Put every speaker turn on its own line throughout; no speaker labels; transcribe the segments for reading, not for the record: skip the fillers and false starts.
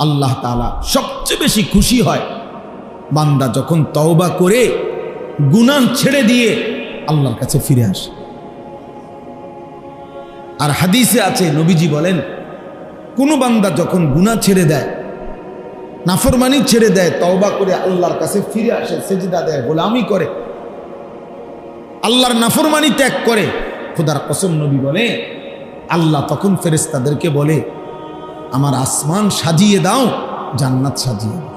আল্লাহ তাআলা সবচেয়ে বেশি খুশি হয় বান্দা যখন তওবা করে গুনাহ ছেড়ে দিয়ে আল্লাহর কাছে ফিরে আসে। আর হাদিসে আছে, নবীজি বলেন, কোনো বান্দা যখন গুনাহ ছেড়ে দেয়, নাফরমানি ছেড়ে দেয়, তওবা করে আল্লাহর কাছে ফিরে আসে, সেজদা দেয়, গোলামি করে, আল্লাহর নাফরমানি ত্যাগ করে, খোদার কসম নবী বলে আল্লাহ তখন ফেরেশতাদেরকে বলে, আমার আসমান সাজিয়ে দাও, জান্নাত সাজিয়ে দাও।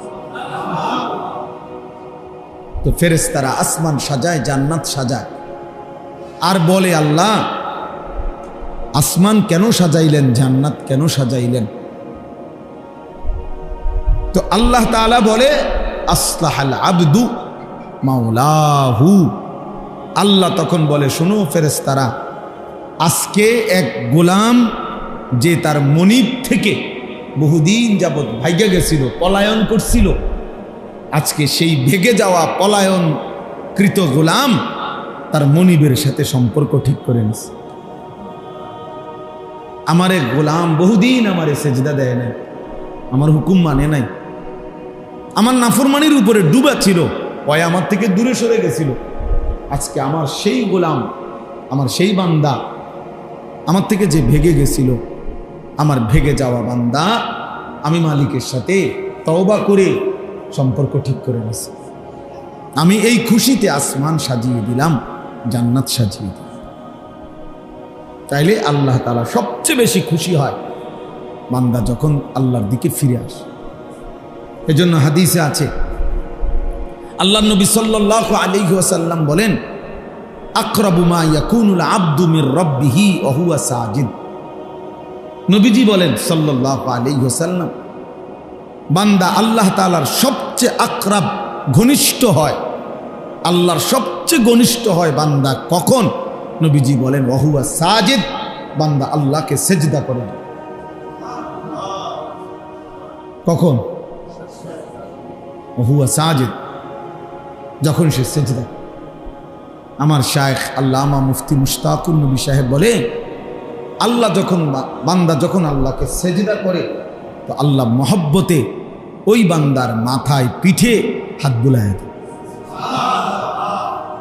তো ফেরেশতারা আসমান সাজায়, জান্নাত সাজায়, আর বলে আল্লাহ আসমান কেন সাজাইলেন, জান্নাত কেন সাজাইলেন? তো আল্লাহ তাআলা বলে আসলাহাল আবদু মাওলাহু। আল্লাহ তখন বলে, শোনো ফেরেশতারা, আজকে এক গোলাম যে তার মনিব থেকে বহুদিন যাবৎ ভাইগা গেছিল, পলায়ন করছিল, আজকে সেই ভেগে যাওয়া পলায়নকৃত গোলাম তার মনিবের সাথে সম্পর্ক ঠিক করে নিছে। আমারে গোলাম বহুদিন আমারে সেজদা দেয় নাই, আমার হুকুম মানে নাই, আমার নাফরমানির উপরে ডুবা ছিল, ওই আমার থেকে দূরে সরে গেছিল। আজকে আমার সেই গোলাম, আমার সেই বান্দা, আমার থেকে যে ভেগে গেছিল, আমার ভেগে যাওয়া বান্দা আমি মালিকের সাথে তওবা করে সম্পর্ক ঠিক করে নিছি। আমি এই খুশিতে আসমান সাজিয়ে দিলাম, জান্নাত সাজিয়ে দিলাম। তাইলে আল্লাহ তাআলা সবচেয়ে বেশি খুশি হয় বান্দা যখন আল্লাহর দিকে ফিরে আসে। এজন্য হাদিসে আছে, আল্লাহর নবী সাল্লাল্লাহু আলাইহি ওয়াসাল্লাম বলেন, আকরাবু মা ইয়াকুনুল আবদু মির রাব্বিহি ওয়া হুয়া সাজিদ। নবীজি বলেন সাল্লাল্লাহু আলাইহি ওয়াসাল্লাম, বান্দা আল্লাহ তাআলার সবচেয়ে আকরাব, ঘনিষ্ঠ হয়, আল্লাহর সবচেয়ে ঘনিষ্ঠ হয় বান্দা কখন? নবীজি বলেন ওয়া হুয়া সাজিদ, বান্দা আল্লাহকে সেজদা করে। কখন? ওয়া হুয়া সাজিদ, যখন সে সেজদা। আমার শায়েখ আল্লামা মুফতি মুশতাকুর নবী সাহেব বলে, আল্লাহ যখন বান্দা যখন আল্লাহকে সেজদা করে, তো আল্লাহ মহব্বতে ওই বান্দার মাথায় পিঠে হাত বুলায় দেয়,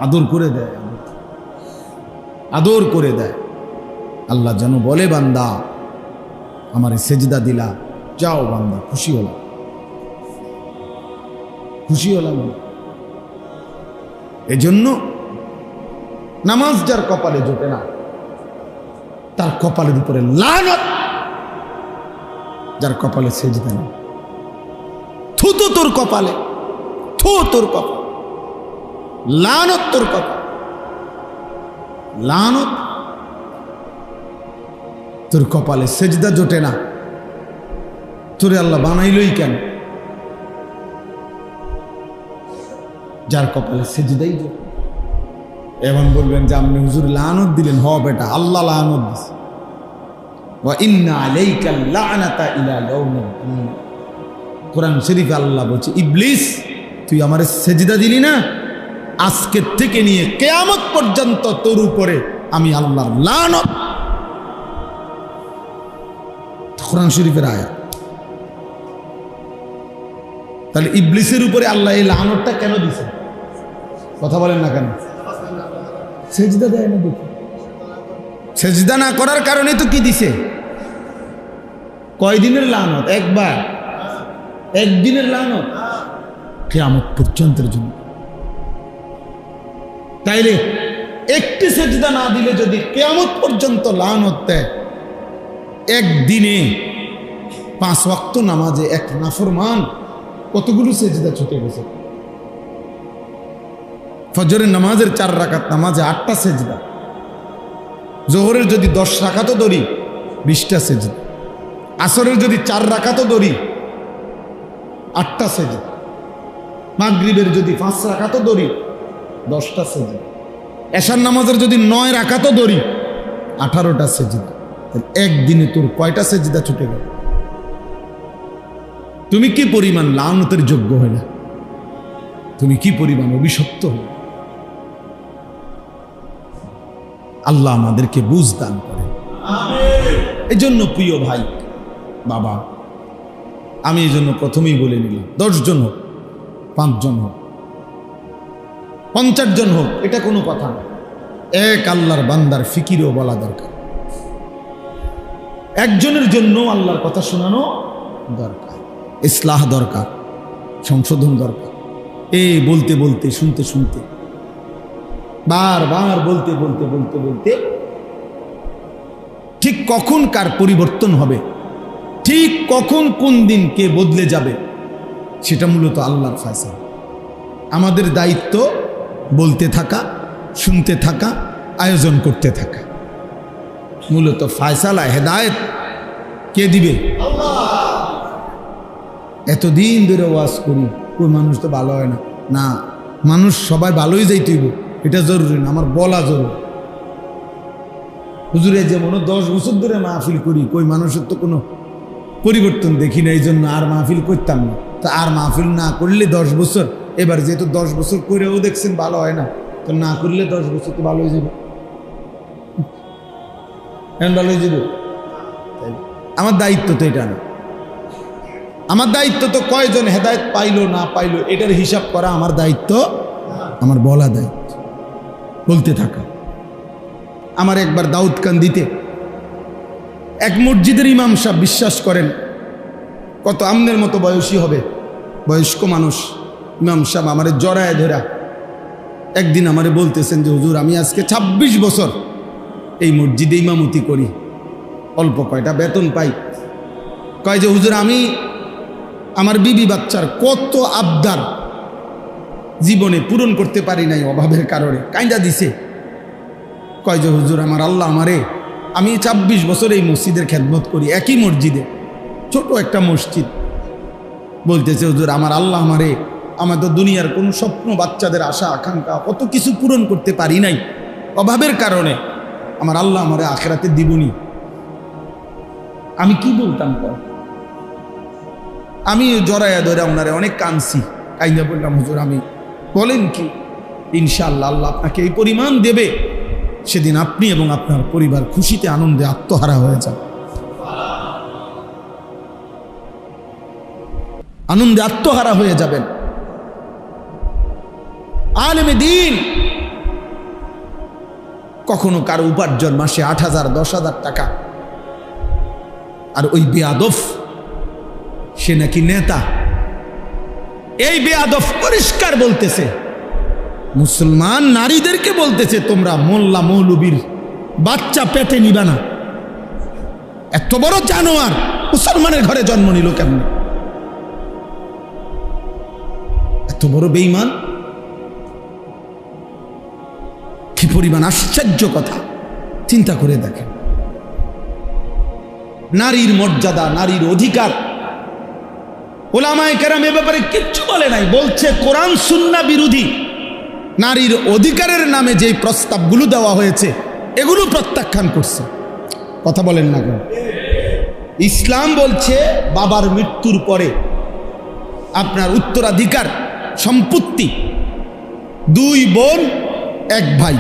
আদর করে দেয়, আদর করে দেয়। আল্লাহ যেন বলে, বান্দা আমারে সেজদা দিলা, যাও বান্দা, খুশি হলাম, খুশি হলাম। এজন্য নামাজ যার কপালে জোটে না, তার কপালের উপরে লানত। যার কপালে সেজদা না, থু তো তোর কপালে, থু তোর কপাল, লানত তোর কপাল, লানত। তোর কপালে সেজদা জোটে না, তোরে আল্লাহ বানাইলই কেন? যার কপালে সেজদাই জোটে। এমন বলবেন যে আপনি হুজুর লানত দিলেন। হ বেটা, আল্লাহ লানত দিছে। ওয়া ইন্না আলাইকাল লা'নাতা ইলা ইয়াউমিদ্দিন। কোরআন শরীফে আল্লাহ বলছে, ইবলিস তুই আমারে সেজদা দিলি না, আজকে থেকে নিয়ে কিয়ামত পর্যন্ত তোর উপরে আমি আল্লাহর লানত। কোরআন শরীফের আয়াত। তাহলে ইবলিসের উপরে আল্লাহ এই লানতটা কেন দিছে? কথা বলেন না কেন? সেজদা দেয় না দেখি। সেজদা না করার কারণে তো কি দিছে? কয়দিনের লানত? একবার, একদিনের লানত, কিয়ামত পর্যন্তের জন্য। তাইলে একটি সেজদা না দিলে যদি কিয়ামত পর্যন্ত লানত দেয়, একদিনে 5 ওয়াক্ত নামাজে এক নাফরমান কতগুলো সেজদা ছুটে গেছে। ফজরের নামাজের 4 রাকাত নামাজে 8টা সেজদা, জোহরের যদি 10 রাকাতও ধরি 20টা সেজদা, আসরের যদি 4 রাকাতও ধরি 8টা সেজদা, মাগরিবের যদি 5 রাকাতও ধরি 10টা সেজদা, এশার নামাজের যদি 9 রাকাতও ধরি 18টা সেজদা। একদিনে তোর কয়টা সেজদা ছুটে গেল? তুমি কি পরিমাণ লানতের যোগ্য হলে, তুমি কি পরিমাণ অভিশপ্ত হলে। আল্লাহ আমাদেরকে বুঝ দান করে। এই জন্য প্রিয় ভাই, বাবা, আমি এই জন্য প্রথমেই বলে নিলাম, 10 জন হোক, 5 জন হোক, 50 জন হোক, এটা কোনো কথা না। এক আল্লাহর বান্দার ফিকিরও বলা দরকার, একজনের জন্য আল্লাহর কথা শোনানো দরকার, ইসলাহ দরকার, সংশোধন দরকার। এই বলতে বলতে, শুনতে শুনতে, বারবার বলতে বলতে বলতে বলতে ঠিক কখন কার পরিবর্তন হবে, ঠিক কখন কোন দিন কে বদলে যাবে, সেটা মূলত আল্লাহর ফয়সালা। আমাদের দায়িত্ব বলতে থাকা, শুনতে থাকা, আয়োজন করতে থাকা। মূলত ফয়সালা, হেদায়েত কে দিবে? এতদিন ধরে ওয়াজ করি, ওই মানুষ তো ভালো হয় না। না, মানুষ সবাই ভালোই যাইতেইব, এটা জরুরি না, আমার বলা জরুরি। হুজুরে যেমন 10 বছর ধরে মাহফিল করি, কই মানুষের তো কোনো পরিবর্তন দেখি না, এই জন্য আর মাহফিল করতাম না। তা আর মাহফিল না করলে 10 বছর, এবার যেহেতু 10 বছর করেও দেখছেন ভালো হয় না, তো না করলে 10 বছর তো ভালো হয়ে যাবে, ভালো হয়ে যাবে। আমার দায়িত্ব তো এটা না, আমার দায়িত্ব তো কয়জন হেদায়েত পাইলো না পাইলো এটার হিসাব করা আমার দায়িত্ব, আমার বলা দায়িত্ব, বলতে থাকা। আমার একবার দাউদকান্দিতে এক মসজিদের ইমাম সাহেব, বিশ্বাস করেন কত আমনের মতো বয়সী হবে, বয়স্ক মানুষ, ইমাম সাহেব আমারে জড়ায় ধরা একদিন আমারে বলতেছেন যে হুজুর আমি আজকে 26 বছর এই মসজিদে ইমামতি করি, অল্প কয়টা বেতন পাই। কয় যে হুজুর আমি আমার বিবি বাচ্চার কত আবদার জীবনে পূরণ করতে পারি নাই অভাবের কারণে, কাইন্দা দিছে। কয় যে হুজুর আমার আল্লাহ আমারে, আমি 26 বছর এই মসজিদের খেদমত করি, একই মসজিদে, ছোট একটা মসজিদ। বলতেছে হুজুর আমার আল্লাহ আমারে, আমাদের দুনিয়ার কোন স্বপ্ন, বাচ্চাদের আশা আকাঙ্ক্ষা কত কিছু পূরণ করতে পারি নাই অভাবের কারণে, আমার আল্লাহ আমারে আখিরাতে দিবনি। আমি কি বলতাম? আমি জড়াইয়া ধরে ওনারে অনেক কাঁদছি, কাইন্দা বললাম হুজুর আমি, বলেন কি? ইনশাআল্লাহ আল্লাহ আপনাকে এই পরিমাণ দেবে, সেদিন আপনি এবং আপনার পরিবার খুশিতে আনন্দে আত্মহারা হয়ে যান, আনন্দে আত্মহারা হয়ে যাবেন। আলেমে দ্বীন কখনো কারো উপার্জন মাসে 8,000 10,000 টাকা, আর ওই বেয়াদব সে নাকি নেতা। এই বেয়াদব পরিষ্কার বলতেছে, মুসলমান নারীদেরকে বলতেছে তোমরা মোল্লা মৌলবীর বাচ্চা পেটে নিবা না। এত বড় জানোয়ার মুসলমানের ঘরে জন্ম নিল কেমনে? এত বড় বেঈমান, কি পরিমাণ আশ্চর্য কথা, চিন্তা করে দেখেন। নারীর মর্যাদা, নারীর অধিকার, ওলামায়ে কেরাম এ ব্যাপারে কিচ্ছু বলে নাই, বলছে কোরআন সুন্নাহ বিরোধী। নারীর অধিকারের নামে যেই প্রস্তাবগুলো দেওয়া হয়েছে এগুলো প্রত্যাখ্যান করছে। কথা বলেন না কেন? ইসলাম বলছে বাবার মৃত্যুর পরে আপনার উত্তরাধিকার সম্পত্তি 2 বোন 1 ভাই,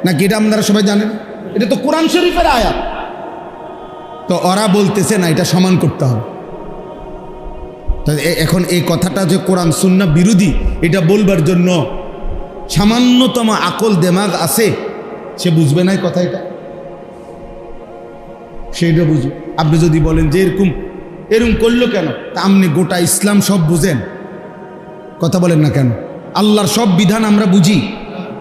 নাকি এটা আপনারা সবাই জানেন? এটা তো কোরআন শরীফের আয়াত। তো ওরা বলতেছে না, এটা সমান করতে হবে। এখন এই কথাটা যে কোরআন সুন্নাহ বিরোধী, এটা বলবার জন্য সামান্যতম আকল দেমাগ আছে, সে বুঝবে না এই কথা, এটা সেইটা বুঝবে। আপনি যদি বলেন যে এরকম করলো কেন, তা আপনি গোটা ইসলাম সব বুঝেন, কথা বলেন না কেন? আল্লাহর সব বিধান আমরা বুঝি,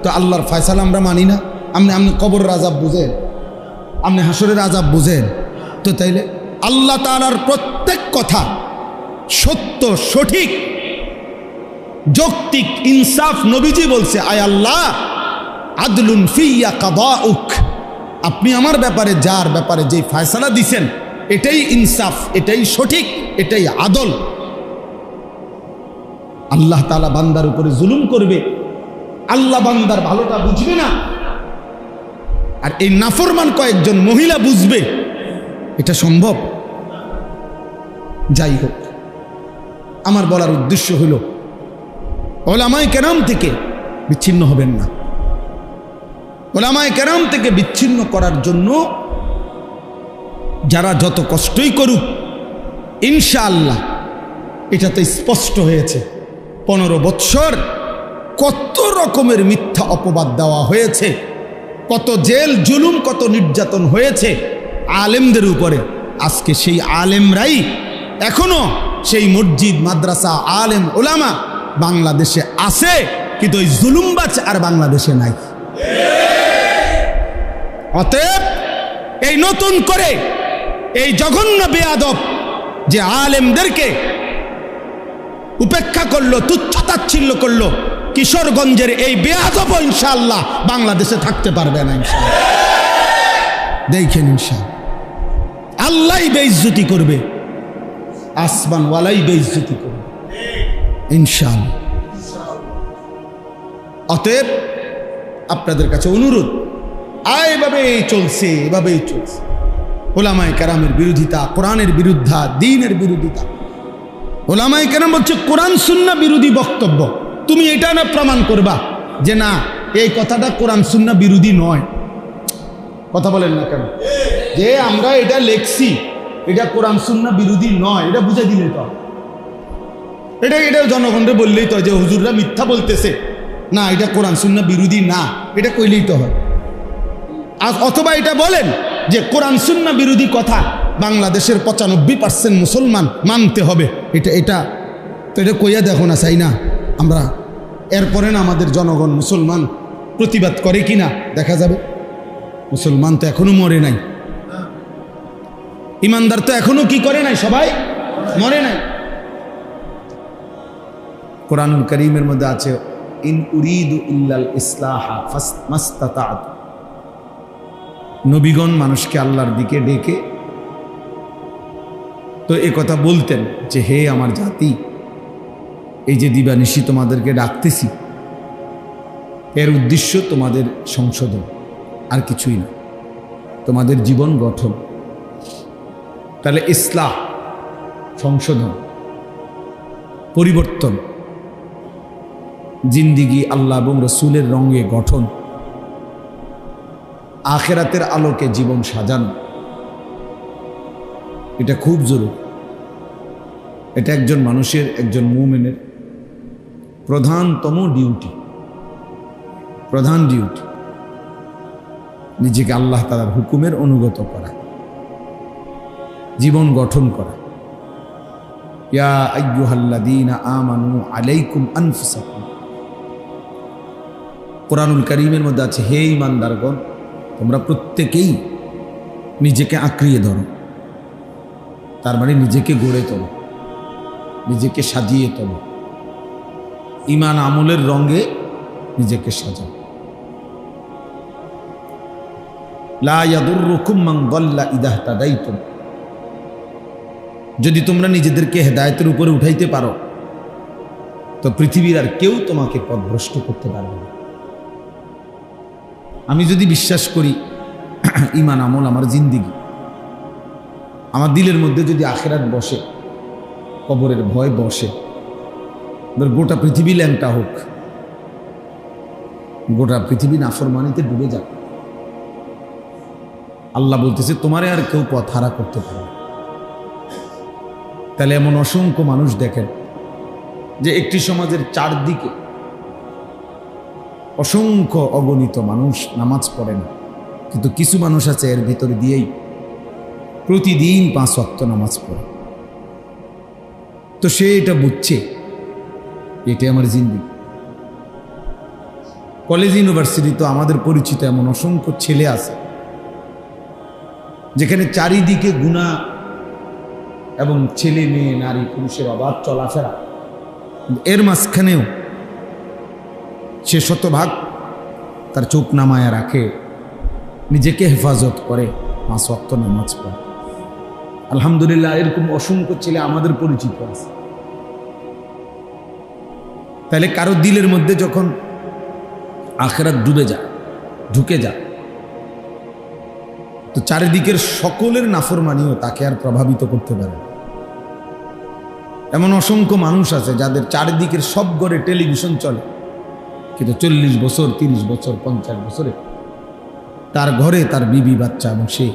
তো আল্লাহর ফয়সালা আমরা মানি না? আপনি কবরের আযাব বুঝেন, আপনি হাসরের আযাব বুঝেন? তো তাইলে আল্লাহ তাআলার প্রত্যেক কথা সত্য, সঠিক, যৌক্তিক, ইনসাফ। নবীজি বলছে আয় আল্লাহ আদলুন ফিয়া কাদাউক, আপনি আমার ব্যাপারে যার ব্যাপারে যেই ফয়সালা দিছেন এটাই ইনসাফ, এটাই সঠিক, এটাই আদল। আল্লাহ তাআলা বান্দার উপরে জুলুম করবে, আল্লাহ বান্দার ভালোটা বুঝবে না, আর এই নাফরমান কয়েকজন মহিলা বুঝবে? এটা সম্ভব? যাই হোক, আমার বলার উদ্দেশ্য হলো উলামায়ে কেরাম থেকে বিচ্ছিন্ন হবেন না। উলামায়ে কেরাম থেকে বিচ্ছিন্ন করার জন্য যারা যত কষ্টই করুক, ইনশাআল্লাহ এটা তো স্পষ্ট হয়েছে। 15 বৎসর কত রকমের মিথ্যা অপবাদ দেওয়া হয়েছে, কত জেল জুলুম, কত নির্যাতন হয়েছে আলেমদের উপরে। আজকে সেই আলেমরাই এখনো সেই মসজিদ মাদ্রাসা আলেম ওলামা বাংলাদেশে আছে, কিন্তু ওই জুলুমবাজ আর বাংলাদেশে নাই। অতএব এই নতুন করে এই জঘন্য বেয়াদব যে আলেমদেরকে উপেক্ষা করলো, তুচ্ছ-তাচ্ছিল্য করলো, কিশোরগঞ্জের এই বেয়াদব ইনশাআল্লাহ বাংলাদেশে থাকতে পারবে না ইনশাআল্লাহ। দেখেন ইনশাআল্লাহ আল্লাহ বেইজ্জতি করবে, আসমানওয়ালাই বেইজ্জতি করবে ইনশাআল্লাহ। অতএব আপনাদের কাছে অনুরোধ, এভাবেই চলছে, এভাবেই চলছে। ওলামায়ে কেরামের বিরোধিতা, কোরআনের বিরুদ্ধা, দ্বীনের বিরোধিতা। ওলামায়ে কেরাম বলছে কোরআন সুন্নাহ বিরোধী বক্তব্য। তুমি এটা না প্রমাণ করবা যে না এই কথাটা কোরআন সুন্নাহ বিরোধী নয়। কথা বলেন না কেন? যে আমরা এটা লেখছি এটা কোরআন সুন্নাহ বিরোধী নয়, এটা বুঝে দিলে তো, এটা জনগণকে বললেই তো যে হুজুররা মিথ্যা বলতেছে, না এটা কোরআন সুন্নাহ বিরোধী না, এটা কইলেই তো হয়। অথবা এটা বলেন যে কোরআন সুন্নাহ বিরোধী কথা বাংলাদেশের 95% মুসলমান মানতে হবে, এটা তো এটা কইয়া দেখো না, চাই না আমরা। এরপরে না আমাদের জনগণ মুসলমান প্রতিবাদ করে কি না দেখা যাবে। মুসলমান তো এখনো মরে নাই, ইমানদার তো এখনো কি করে নাই, সবাই মরে নাই। কোরআনুল কারীমের মধ্যে আছে ইন উরিদু ইল্লাল ইসলাহা ফাসমাস্তাতা'ত। নবীগণ মানুষকে আল্লাহর দিকে ডেকে তো এই কথা বলতেন যে হে আমার জাতি, এই যে দিবানিশি তোমাদেরকে ডাকতেছি, এর উদ্দেশ্য তোমাদের সংশোধন, আর কিছুই না, তোমাদের জীবন গঠন। তাহলে ইসলাহ, সংশোধন, পরিবর্তন, জিন্দিগি আল্লাহ এবং রসুলের রঙে গঠন, আখেরাতের আলোকে জীবন সাজানো, এটা খুব জরুরি। এটা একজন মানুষের, একজন মুমিনের প্রধানতম ডিউটি, প্রধান ডিউটি, নিজেকে আল্লাহ তাআলার হুকুমের অনুগত করা, জীবন গঠন করা। ইয়া আইয়ুহাল্লাযীনা আমানু আলাইকুম আনফুসাকুম। কোরআনুল কারীমের মধ্যে আছে হে ঈমানদারগণ, তোমরা প্রত্যেকেই নিজেকে আঁকড়িয়ে ধরো। তার মানে নিজেকে গড়ে তোলো, নিজেকে সাজিয়ে তোলো, ঈমান আমলের রঙে নিজেকে সাজাও। লা ইয়াদুররুকুম মান দাল্লা ইযা ইহতাদাইতুম। যদি তোমরা নিজেদেরকে হেদায়েতের উপরে উঠাইতে পারো তো পৃথিবীর আর কেউ তোমাকে পথভ্রষ্ট করতে পারবে না। আমি যদি বিশ্বাস করি ঈমান আমল আমার জিন্দিগি, আমার দিলের মধ্যে যদি আখিরাত বসে, কবরের ভয় বসে, গোটা পৃথিবী ল্যাংটা হোক, গোটা পৃথিবী নাফরমানিতে ডুবে যাক, আল্লাহ বলতেছে তোমারে আর কেউ পথ হারা করতে পারে না। তাহলে এমন অসংখ্য মানুষ দেখেন যে একটি সমাজের চারদিকে অসংখ্য অগণিত মানুষ নামাজ পড়ে না, কিন্তু কিছু মানুষ আছে এর ভিতরে দিয়েই প্রতিদিন 5 ওয়াক্ত নামাজ পড়ে। তো সে এটা বুঝছে এটাই আমার জিন্দেগি। কলেজ ইউনিভার্সিটি তো আমাদের পরিচিত এমন অসংখ্য ছেলে আছে যেখানে চারিদিকে গুনাহ এবং ছেলে মেয়ে নারী পুরুষের অবাধ চলাফেরা, এর মাঝখানেও সে শতভাগ তার চোখ নামায়া রাখে, নিজেকে হেফাজত করে, 5 ওয়াক্ত নামাজ পড়ে। আলহামদুলিল্লাহ, এরকম অসংখ্য ছেলে আমাদের পরিচিত আছে। তাহলে কারো দিলের মধ্যে যখন আখিরাত ঢুকে যায় তো চারিদিকের সকলের নাফরমানিও তাকে আর প্রভাবিত করতে পারে না। এমন অসংখ্য মানুষ আছে যাদের চারিদিকের সব ঘরে টেলিভিশন চলে, কিন্তু 40 বছর 30 বছর 50 বছরে তার ঘরে তার বিবি বাচ্চা এবং সে,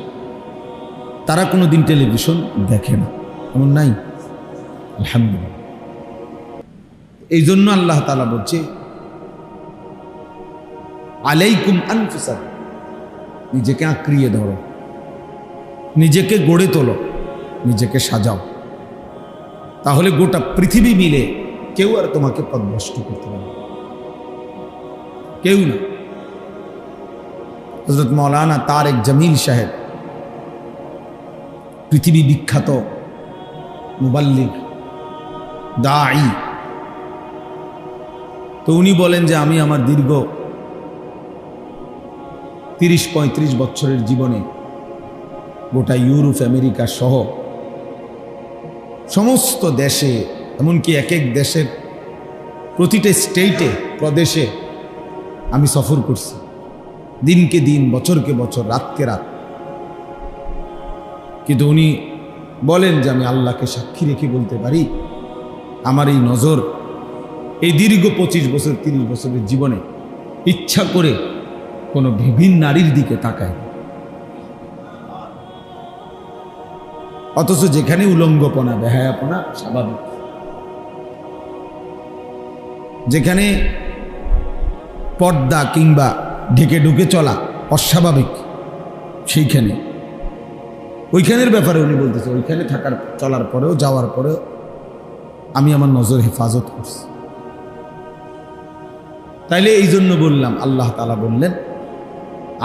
তারা কোনোদিন টেলিভিশন দেখে না, এমন নাই। আলহামদুলিল্লাহ। এই জন্য আল্লাহ তাআলা বলছে আলাইকুম আনফুসাকুম, নিজেকে আঁকড়িয়ে ধরো, নিজেকে গড়ে তোলো, নিজেকে সাজাও, তাহলে গোটা পৃথিবী মিলে কেউ আর তোমাকে পথভ্রষ্ট করতে পারবে না, কেউ না। হযরত মাওলানা তারেক জামিল সাহেব, পৃথিবী বিখ্যাত মুবাল্লিগ, দাঈ, তো উনি বলেন যে আমি আমার দীর্ঘ 30-35 বছরের জীবনে গোটা ইউরোপ আমেরিকা সহ সমস্ত দেশে, এমনকি এক এক দেশের প্রতিটা স্টেটে প্রদেশে আমি সফর করছি, দিনকে দিন, বছরকে বছর, রাতকে রাত। কিন্তু উনি বলেন যে আমি আল্লাহকে সাক্ষী রেখে বলতে পারি, আমার এই নজর এই দীর্ঘ 25 বছর 30 বছরের জীবনে ইচ্ছা করে কোনো বিভিন্ন নারীর দিকে তাকায়, অথচ যেখানে উলঙ্গপনা, বেহায়াপনা স্বাভাবিক, যেখানে পর্দা কিংবা ঢেকে ঢুকে চলা অস্বাভাবিক, সেইখানে ওইখানের ব্যাপারে উনি বলতেছে, ওইখানে থাকার চলার পরেও, যাওয়ার পরেও আমি আমার নজর হেফাজত করছি। তাইলে এই জন্য বললাম, আল্লাহ তাআলা বললেন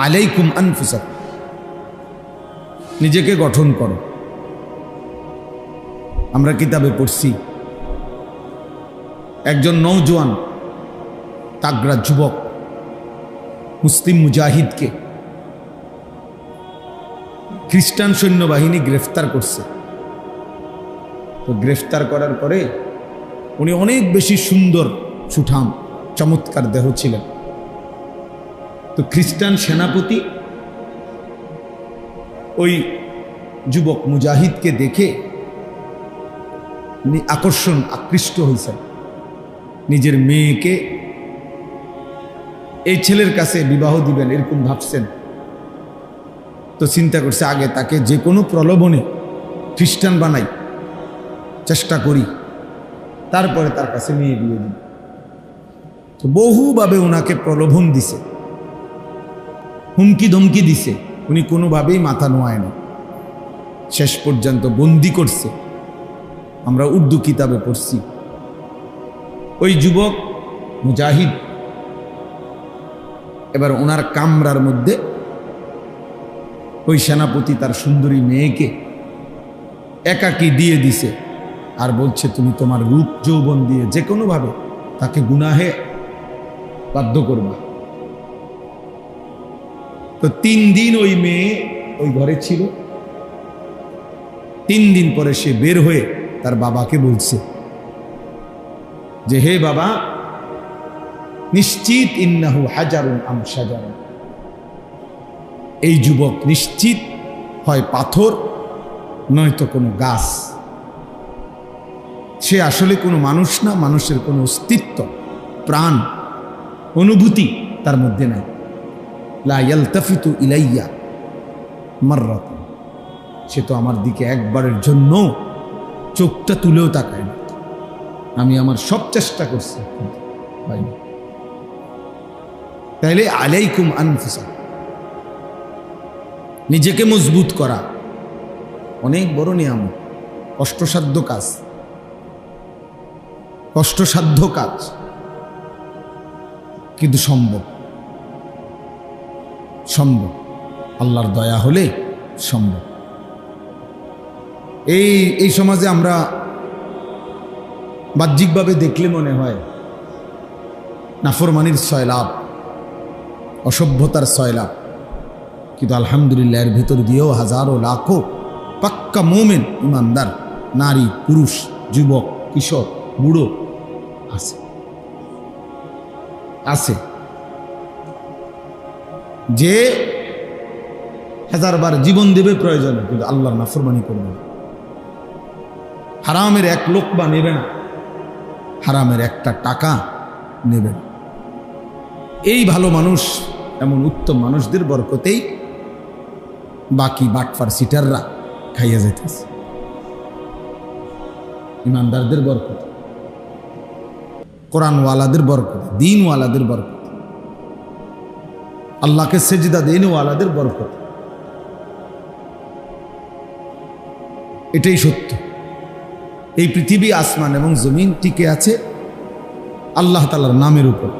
আলাইকুম আনফুসাকুম, নিজেকে গঠন করো। আমরা কিতাবে পড়ছি একজন নওজোয়ান তাগড়া যুবক মুসলিম মুজাহিদকে খ্রিস্টান সৈন্যবাহিনী গ্রেফতার করছে। তো গ্রেফতার করার পরে উনি অনেক বেশি সুন্দর, সুঠাম, চমৎকার দেহ ছিলেন। তো খ্রিস্টান সেনাপতি ওই যুবক মুজাহিদকে দেখে উনি আকৃষ্ট হয়েছেন, নিজের মেয়েকে এই ছেলের কাছে বিবাহ দিবেন এরকম ভাবছেন। তো চিন্তা করছে আগে তাকে যে কোনো প্রলোভনে খ্রিস্টান বানাই, চেষ্টা করি, তারপরে তার কাছে মেয়ে বিয়ে দিই। তো বহুভাবে ওনাকে প্রলোভন দিছে, হুমকি ধমকি দিছে, উনি কোনোভাবেই মাথা নোয়ায় না, শেষ পর্যন্ত বন্দি করছে। আমরা উর্দু কিতাবে পড়ছি ওই যুবক মুজাহিদ এবার ওনার কামরার মধ্যে ওই সেনাপতি তার সুন্দরী মেয়েকে একাকী দিয়ে দিছে, আর বলছে তুমি তোমার রূপ যৌবন দিয়ে যে কোনোভাবে তাকে গুনাহে বাধ্য করবা। তো 3 দিন ওই মেয়ে ওই ঘরে ছিল। 3 দিন পরে সে বের হয়ে তার বাবাকে বলছে যে হে বাবা, নিশ্চিত ইন্নাহু হাজারুন আম শাজারুন, এই যুবক নিশ্চিত হয় পাথর নয়তো কোনো গাছ, সে আসলে কোনো মানুষ না, মানুষের কোনো অস্তিত্ব, প্রাণ, অনুভূতি তার মধ্যে নাই। লা ইয়ালতাফিতু ইলাইয়া মাররাতান, সে তো আমার দিকে একবারের জন্য চোখটা তুলেও তাকায় না। আমি আমার সব চেষ্টা করছি, তাইলে আলাইকুম আনফুসাকুম, নিজেকে মজবুত করা অনেক বড় নিয়ামত, কষ্টসাধ্য কাজ, কষ্টসাধ্য কাজ, কিন্তু সম্ভব, সম্ভব, আল্লাহর দয়া হলে সম্ভব। এই সমাজে আমরা বাহ্যিকভাবে দেখলে মনে হয় নাফরমানির সয়লাভ, অসভ্যতার সয়লাভ, কিন্তু আলহামদুলিল্লাহ এর ভিতর দিয়েও হাজারো লাখো পাক্কা মোমেন ইমানদার নারী, পুরুষ, যুবক, কিশোর, বুড়ো আছে, আছে, যে 1000 বার জীবন দেবে প্রয়োজনে, কিন্তু আল্লাহর নাফরমানি করবে না, হারামের 1 লোকমা নেবে না, হারামের 1টা টাকা নেবে না। এই ভালো মানুষ, এমন উত্তম মানুষদের বরকতেই বাকি বাটফার সিটাররা খাইয়া যেতেছে, ইমানদারদের বরকত। কোরআনওয়ালাদের বরকত, দিনওয়ালাদের বরকত, আল্লাহকে সেজদা দেনওয়ালাদের বরকত। এটাই সত্য। এই পৃথিবী, আসমান এবং জমিন টিকে আছে আল্লাহ তাআলার নামের উপর,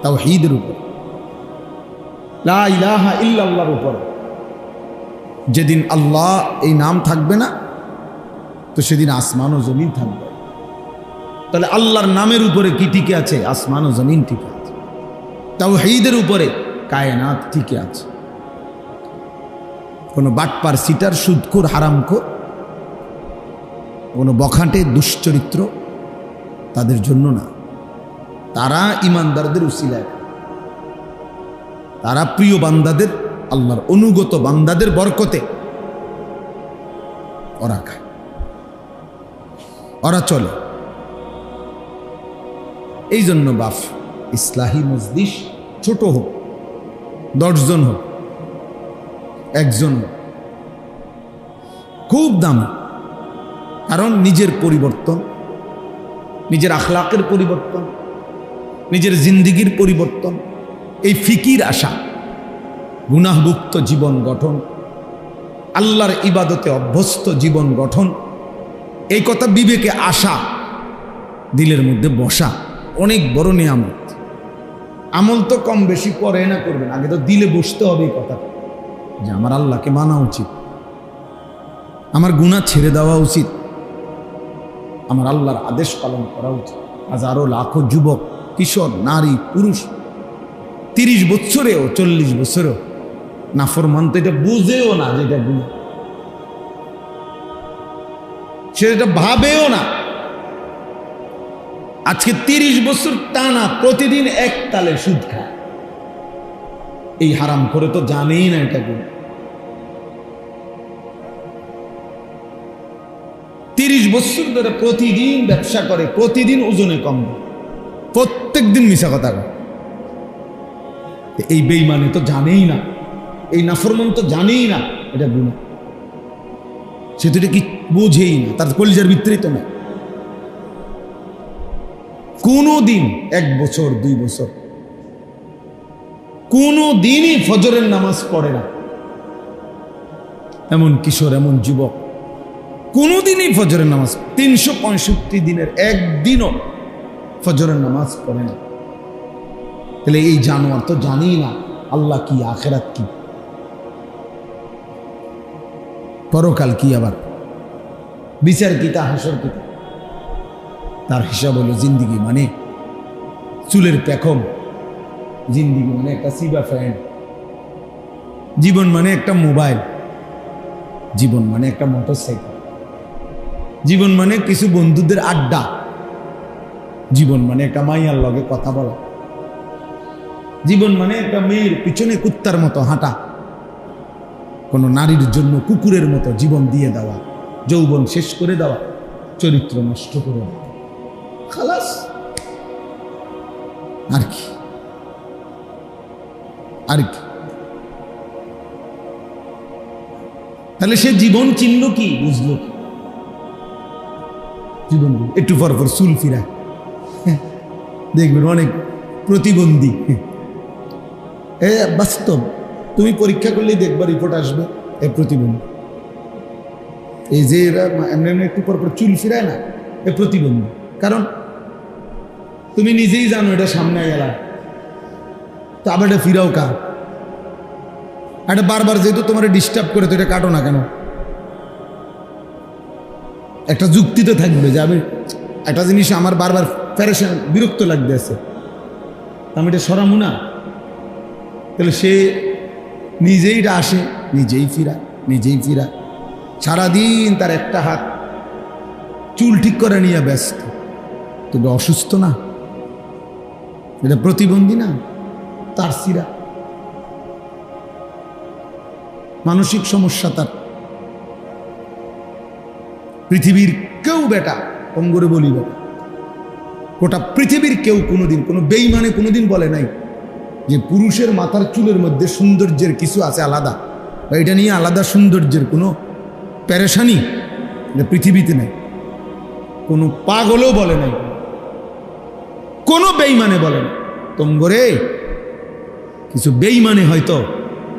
তাওহীদের উপর, লা ইলাহা ইল্লাল্লাহর উপর। যেদিন আল্লাহ এই নাম থাকবে না, তো সেদিন আসমান ও জমিন থাকবে। তাহলে আল্লাহর নামের উপরে কি টিকে আছে? আসমান ও জমিন টিকে আছে। তাওহীদের উপরে কায়নাত টিকে আছে। কোনো বাটপার, সিটার, সুদখোর, হারামখোর, কোনো বখাটে, দুশ্চরিত্র তাদের জন্য না। তারা ইমানদারদের উসিলায়, তারা প্রিয় বান্দাদের, আল্লাহর অনুগত বান্দাদের বরকতে ওরা খায়, ওরা চলে। এই জন্য বাপ, ইসলাহি মজলিস ছোট হোক, 10 জন হোক, 1 জন হোক, খুব দামি। কারণ নিজের পরিবর্তন, নিজের আখলাকের পরিবর্তন, নিজের জিন্দিগির পরিবর্তন, এই ফিকির আসা, গুনাহমুক্ত জীবন গঠন, আল্লাহর ইবাদতে অভ্যস্ত জীবন গঠন, এই কথা বিবেকে আসা, দিলের মধ্যে বসা অনেক বড় নিয়ামত। আমল তো কম বেশি পরে না করবেন, আগে তো দিলে বসতে হবে এই কথা যে আমার আল্লাহকে মানা উচিত, আমার গুনাহ ছেড়ে দেওয়া উচিত, আমার আল্লাহর আদেশ পালন করা উচিত। হাজারো লাখো যুবক, কিশোর, নারী, পুরুষ 30 বছরেও 40 বছরেও নাফরমান, তো এটা বুঝেও না যে এটা গুনাহ, সে এটা ভাবেও না। আজকে 30 বছর টানা প্রতিদিন এক তালে সুদ খায়, এই হারাম করে তো জানেই না এটা গুনাহ। 30 বছর ধরে প্রতিদিন ব্যবসা করে, প্রতিদিন ওজনে কম, প্রত্যেক দিন মিশা কথা কয়। এই বেঈমানে তো জানেই না, এই নাফরমান তো জানেই না এটা গুনাহ, সে তো এটা কি বোঝেই না, তার কলিজার ভিতরে তো না। কোনো দিন 1 বছর 2 বছর কোনো দিনই ফজরের নামাজ পড়ে না, এমন কিশোর, এমন যুবক কোনোদিনই ফজরের নামাজ, 365 দিনের একদিনও ফজরের নামাজ পড়ে না। তাহলে এই জানোয়ার তো জানেই না আল্লাহ কি, আখেরাত কি, পরকাল কি, আবার বিচার কি, তা হাসর কি। তার হিসাব হলো জিন্দিগি মানে চুলের পেখম, জিন্দিগি মানে একটা সিবা ফ্যান, জীবন মানে একটা মোবাইল, জীবন মানে একটা মোটরসাইকেল, জীবন মানে কিছু বন্ধুদের আড্ডা, জীবন মানে একটা মাইয়ার লগে কথা বলা, জীবন মানে একটা মেয়ের পিছনে কুত্তার মতো হাঁটা, কোনো নারীর জন্য কুকুরের মতো জীবন দিয়ে দেওয়া, যৌবন শেষ করে দেওয়া, চরিত্র নষ্ট করে দেওয়া, খালাস। আর কি, আর কি? তাহলে সে জীবন চিনল কি, বুঝলো কি? জীবন একটু পর পর চুল ফিরা, দেখবেন অনেক প্রতিবন্ধী। বাস্তব, তুমি পরীক্ষা করলেই দেখবা রিপোর্ট আসবে এ প্রতিবন্ধী। এই যে এরা এমনি এমনি একটু পর পর চুল ফিরায় না, এ প্রতিবন্ধী। কারণ তুমি নিজেই জানো এটা সামনে গেলা, তো আবার এটা ফিরাও কা, এটা বারবার যেহেতু তোমার ডিস্টার্ব করে, তো এটা কাটো না কেন? একটা যুক্তি তো থাকবে যে আমি একটা জিনিস আমার বারবার প্যারেশান, বিরক্ত লাগতে আছে, আমি এটা সরামু না। তাহলে সে নিজেই এটা আসে, নিজেই ফিরা, নিজেই ফিরা, সারাদিন তার একটা হাত চুল ঠিক করে নিয়ে ব্যস্ত। তবে অসুস্থ না, এটা প্রতিবন্ধী না, তার সিরা মানসিক সমস্যা তার। পৃথিবীর কেউ বেটা, কম করে বলি বেটা, গোটা পৃথিবীর কেউ কোনোদিন, কোনো বেঈমানে কোনোদিন বলে নাই যে পুরুষের মাথার চুলের মধ্যে সৌন্দর্যের কিছু আছে আলাদা, বা এটা নিয়ে আলাদা সৌন্দর্যের কোনো প্যারেশানি পৃথিবীতে নেই। কোনো পাগলও বলে নাই, কোনো বেঈমানে বলেন তোমগরে কিছু বেঈমানে হয়তো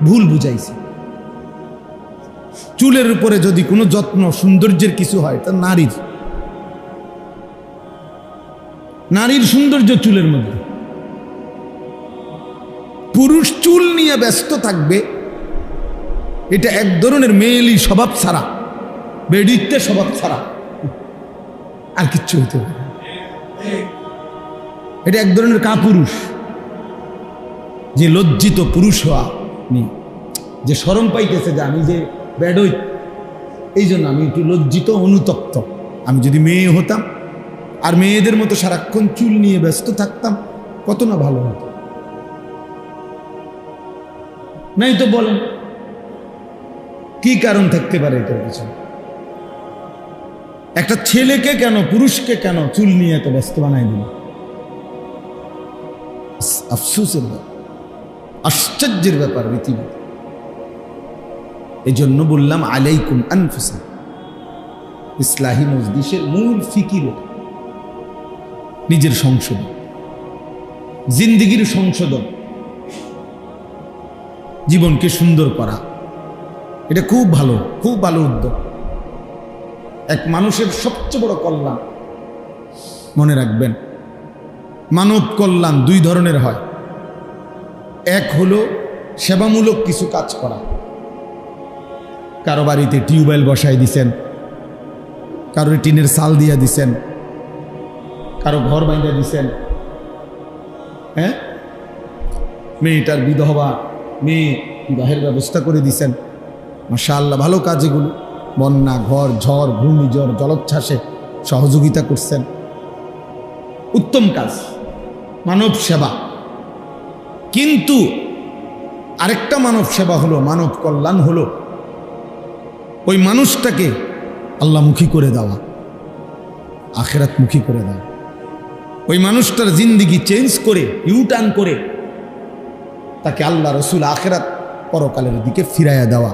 ভুল বুঝাইছে। চুলের উপরে যদি কোনো যত্ন সৌন্দর্যের কিছু হয় তা নারীর সৌন্দর্য চুলের মধ্যে। পুরুষ চুল নিয়ে ব্যস্ত থাকবে, এটা এক ধরনের মেয়েলি স্বভাব ছাড়া, বেডিত্বে স্বভাব ছাড়া আর কিচ্ছু হইতে পারে। এটা এক ধরনের কাপুরুষ, যে লজ্জিত পুরুষ হওয়া নেই, যে শরম পাইতেছে যে আমি যে বেডই, এই জন্য আমি একটু লজ্জিত অনুতপ্ত। আমি যদি মেয়ে হতাম আর মেয়েদের মতো সারাক্ষণ চুল নিয়ে ব্যস্ত থাকতাম, কত না ভালো হতো। নাই তো বলেন কি কারণ থাকতে পারে এটার পিছনে? একটা ছেলেকে কেন, পুরুষকে কেন চুল নিয়ে এত ব্যস্ত বানাই দিল? আফসোসের ব্যাপার, আশ্চর্যের ব্যাপার রীতিমতো। এই জন্য বললাম আলাইকুম আনফুসাকুম। ইসলাহি মজলিসের মূল ফিকির নিজের সংশোধন, জিন্দেগির সংশোধন, জীবনকে সুন্দর করা। এটা খুব ভালো উদ্যোগ। এক মানুষের সবচেয়ে বড় কল্যাণ, মনে রাখবেন, মানব কল্যাণ দুই ধরনের হয়। এক হলো সেবামূলক কিছু কাজ করা। কারো বাড়িতে টিউবওয়েল বসাই দিছেন, কারো টিনের চাল দিয়া দিছেন, কারো ঘর বাঁধা দিছেন, হ্যাঁ, মেয়েটার বিধবা, মেয়ে বিবাহের ব্যবস্থা করে দিছেন। মাশাআল্লাহ, ভালো কাজ এগুলো। বন্যা, ঝড়, ঘূর্ণিঝড়, জলোচ্ছ্বাসে সহযোগিতা করছেন, উত্তম কাজ, মানব সেবা। কিন্তু আরেকটা মানব সেবা হলো, মানব কল্যাণ হলো ওই মানুষটাকে আল্লাহমুখী করে দেওয়া, আখিরাতমুখী করে দেওয়া। ওই মানুষটার জিন্দেগি চেঞ্জ করে, ইউটার্ন করে তাকে আল্লাহ রসুল আখিরাত পরকালের দিকে ফিরাইয়া দেওয়া।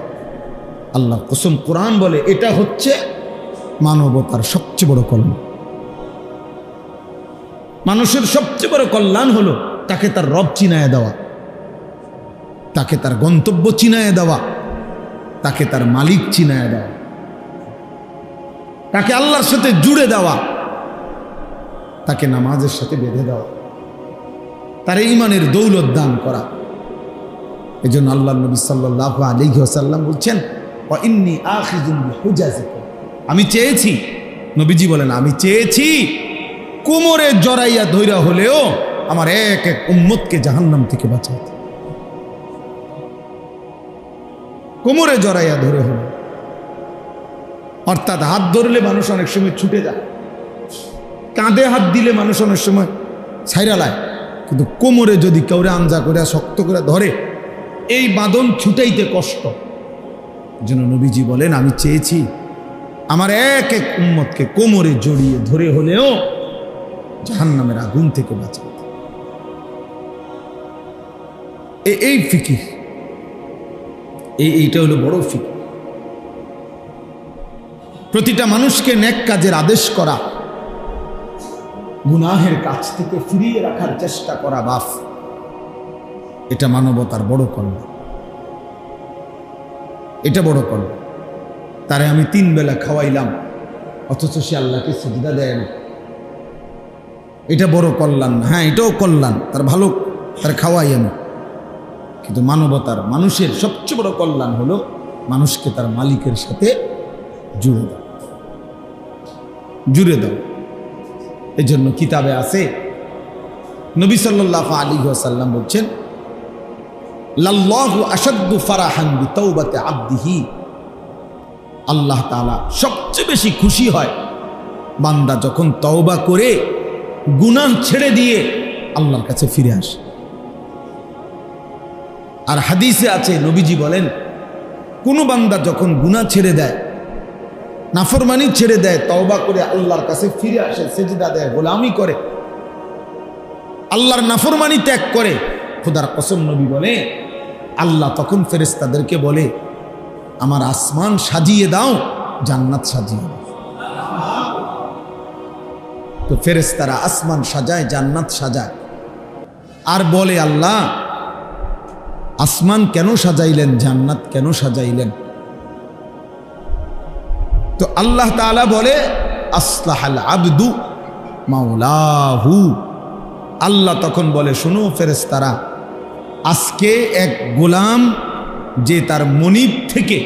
আল্লাহর কসম, কোরআন বলে এটা হচ্ছে মানবতার সবচেয়ে বড় কল্যাণ। মানুষের সবচেয়ে বড় কল্যাণ হলো তাকে তার রব চিনায়া দেওয়া, তাকে তার গন্তব্য চিনায়া দেওয়া, তাকে তার মালিক চিনায়া দেওয়া, তাকে আল্লাহর সাথে জুড়ে দেওয়া, তাকে নামাজের সাথে বেঁধে দেওয়া, তার ঈমানের দৌলত দান করা। এই জন্য আল্লাহ নবী সাল্লাল্লাহু আলাইহি ওয়াসাল্লাম বলছেন, ওয়া ইন্নী আখিযুন বিহুজাজিকুম। আমি চেয়েছি, নবীজি বলেন, আমি চেয়েছি কোমরে জড়াইয়া ধইরা হলেও আমার এক এক উম্মতকে জাহান্নাম থেকে বাঁচাতে। কোমরে জড়াইয়া ধরে হলো, অর্থাৎ হাত ধরলে মানুষ অনেক সময় ছুটে যায়, কাঁধে হাত দিলে মানুষ অনেক সময় ছাইরা লায়, কিন্তু কোমরে যদি কাউরে আঞ্জা করে শক্ত করে ধরে, এই বাঁধন ছুটাইতে কষ্ট। যেন নবীজি বলেন, আমি চেয়েছি আমার এক এক উম্মতকে কোমরে জড়িয়ে ধরে হলেও জাহান্নামের আগুন থেকে বাঁচাতে। এই ফিকির, এইটা হলো বড় ফিকির। প্রতিটা মানুষকে নেক কাজের আদেশ করা, গুনাহের কাছ থেকে ফিরিয়ে রাখার চেষ্টা করা, বাফ, এটা মানবতার বড় কল্যাণ। এটা বড় কল্যাণ। তারে আমি 3 বেলা খাওয়াইলাম, অথচ সে আল্লাহকে সিজদা দেয় না, এটা বড় কল্যাণ না? হ্যাঁ, এটাও কল্যাণ, তার ভালো, তার খাওয়াই আমি। কিন্তু মানবতার, মানুষের সবচেয়ে বড় কল্যাণ হলো মানুষকে তার মালিকের সাথে জুড়ে দাও। এই জন্য কিতাবে আছে, নবী সাল্লাল্লাহু আলাইহি ওয়াসাল্লাম বলছেন, লাল্লাহু আশাদ্দু ফারাহান বিতাওবাতি আবদিহি। আল্লাহ তাআলা সবচেয়ে বেশি খুশি হয় বান্দা যখন তওবা করে গুনাহ ছেড়ে দিয়ে আল্লাহর কাছে ফিরে আসে। আর হাদিসে আছে, নবীজি বলেন, কোন বান্দা যখন গুনাহ ছেড়ে দেয়, নাফরমানি ছেড়ে দেয়, তওবা করে আল্লাহর কাছে ফিরে আসে, সিজদা দেয়, গোলামি করে, আল্লাহর নাফরমানি ত্যাগ করে, খোদার কসম নবী বলে, আল্লাহ তখন ফেরেশতাদেরকে বলে, আমার আসমান সাজিয়ে দাও, জান্নাত সাজিয়ে দাও। তো ফেরেশতারা আসমান সাজায়, জান্নাত সাজায়, আর বলে আল্লাহ আসমান কেন সাজাইলেন, জান্নাত কেন সাজাইলেন? তো আল্লাহ তাআলা বলে আসলাহাল আবদু মাওলাহু। আল্লাহ তখন বলে শোনো ফেরেশতারা, আজকে এক গোলাম যে তার মনিব থেকে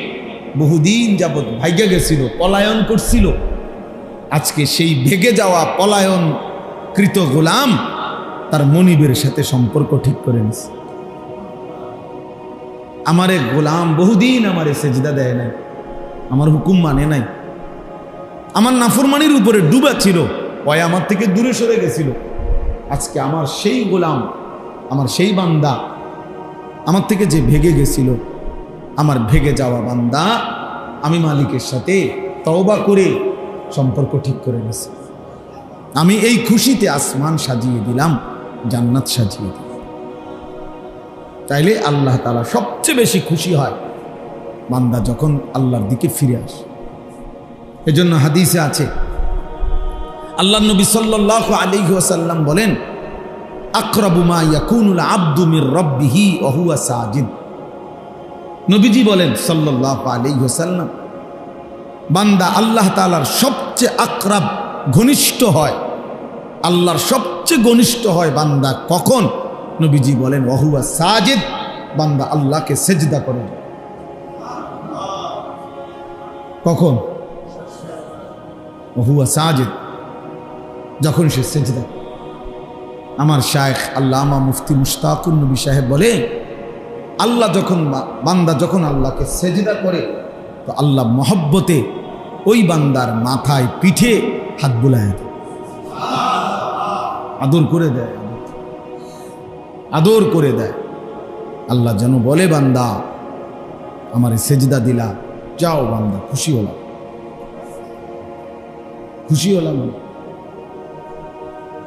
বহুদিন যাবৎ ভাইগা গেছিল, পলায়ন করছিল, আজকে সেই ভেগে যাওয়া পলায়ন কৃত গোলাম তার মনিবের সাথে সম্পর্ক ঠিক করে নিছে। আমার এক গোলাম বহুদিন আমারে সেজদা দেয় নাই, আমার হুকুম মানে নাই, আমার নাফরমানির উপরে ডুবা ছিল, ওই আমার থেকে দূরে সরে গেছিল। আজকে আমার সেই গোলাম, আমার সেই বান্দা, আমার থেকে যে ভেগে গেছিল, আমার ভেগে যাওয়া বান্দা আমি মালিকের সাথে তওবা করে সম্পর্ক ঠিক করে নিছি। আমি এই খুশিতে আসমান সাজিয়ে দিলাম, জান্নাত সাজিয়ে দিলাম। তাইলে আল্লাহ তাআলা সবচেয়ে বেশি খুশি হয় বান্দা যখন আল্লাহর দিকে ফিরে আসে। এজন্য হাদিসে আছে, আল্লাহ নবী সাল্লাল্লাহু আলাইহি ওয়াসাল্লাম বলেন, আকরাবু মা ইয়াকুনুল আবদু মির রাব্বিহি ওয়া হুয়া সাজিদ। নবীজি বলেন সাল্লাল্লাহু আলাইহি ওয়াসাল্লাম, বান্দা আল্লাহ তাআলার সবচেয়ে আকরাব, ঘনিষ্ঠ হয়, আল্লাহর সবচেয়ে ঘনিষ্ঠ হয় বান্দা কখন? নবীজি বলেন ওয়া হুয়া সাজিদ, বান্দা আল্লাহকে সেজদা করে। কখন? ওয়া হুয়া সাজিদ, যখন সে সেজদা। আমার শায়েখ আল্লামা মুফতি মুশতাকুন নবী সাহেব বলে, আল্লাহ যখন বান্দা যখন আল্লাহকে সেজদা করে, তো আল্লাহ মহব্বতে ওই বান্দার মাথায় পিঠে হাত বুলায় দেয়, আদর করে দেয়, আদর করে দেয়। আল্লাহ যেন বলে, বান্দা আমারে সেজদা দিলা, যাও বান্দা, খুশি হলাম, খুশি হলাম।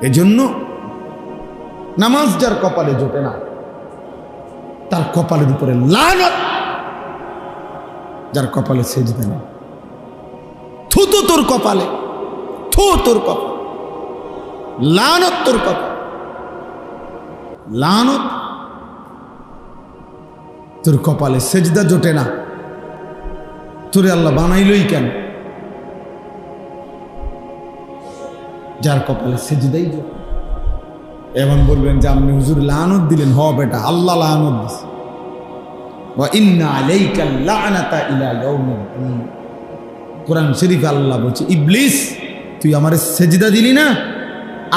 এজন্য নামাজ যার কপালে জোটে না, তার কপালের উপরে লানত। যার কপালে সেজদা না, থু তো তোর কপালে, থু তোর কপাল, লানত তোর কপাল, লানত তোর কপালে। সেজদা জোটে না, তোরে আল্লাহ বানাইলই কেন? যার কপালে সেজদাই জোটে। এমন বলবেন যে আপনি হুজুর লানত দিলেন। হ বেটা, আল্লাহ লানত দিছে। ওয়া ইন্না আলাইকা লানাতা ইলা ইয়াউমিদ্দিন। কোরআন শরীফে আল্লাহ বলছে, ইবলিস তুই আমারে সেজদা দিলি না,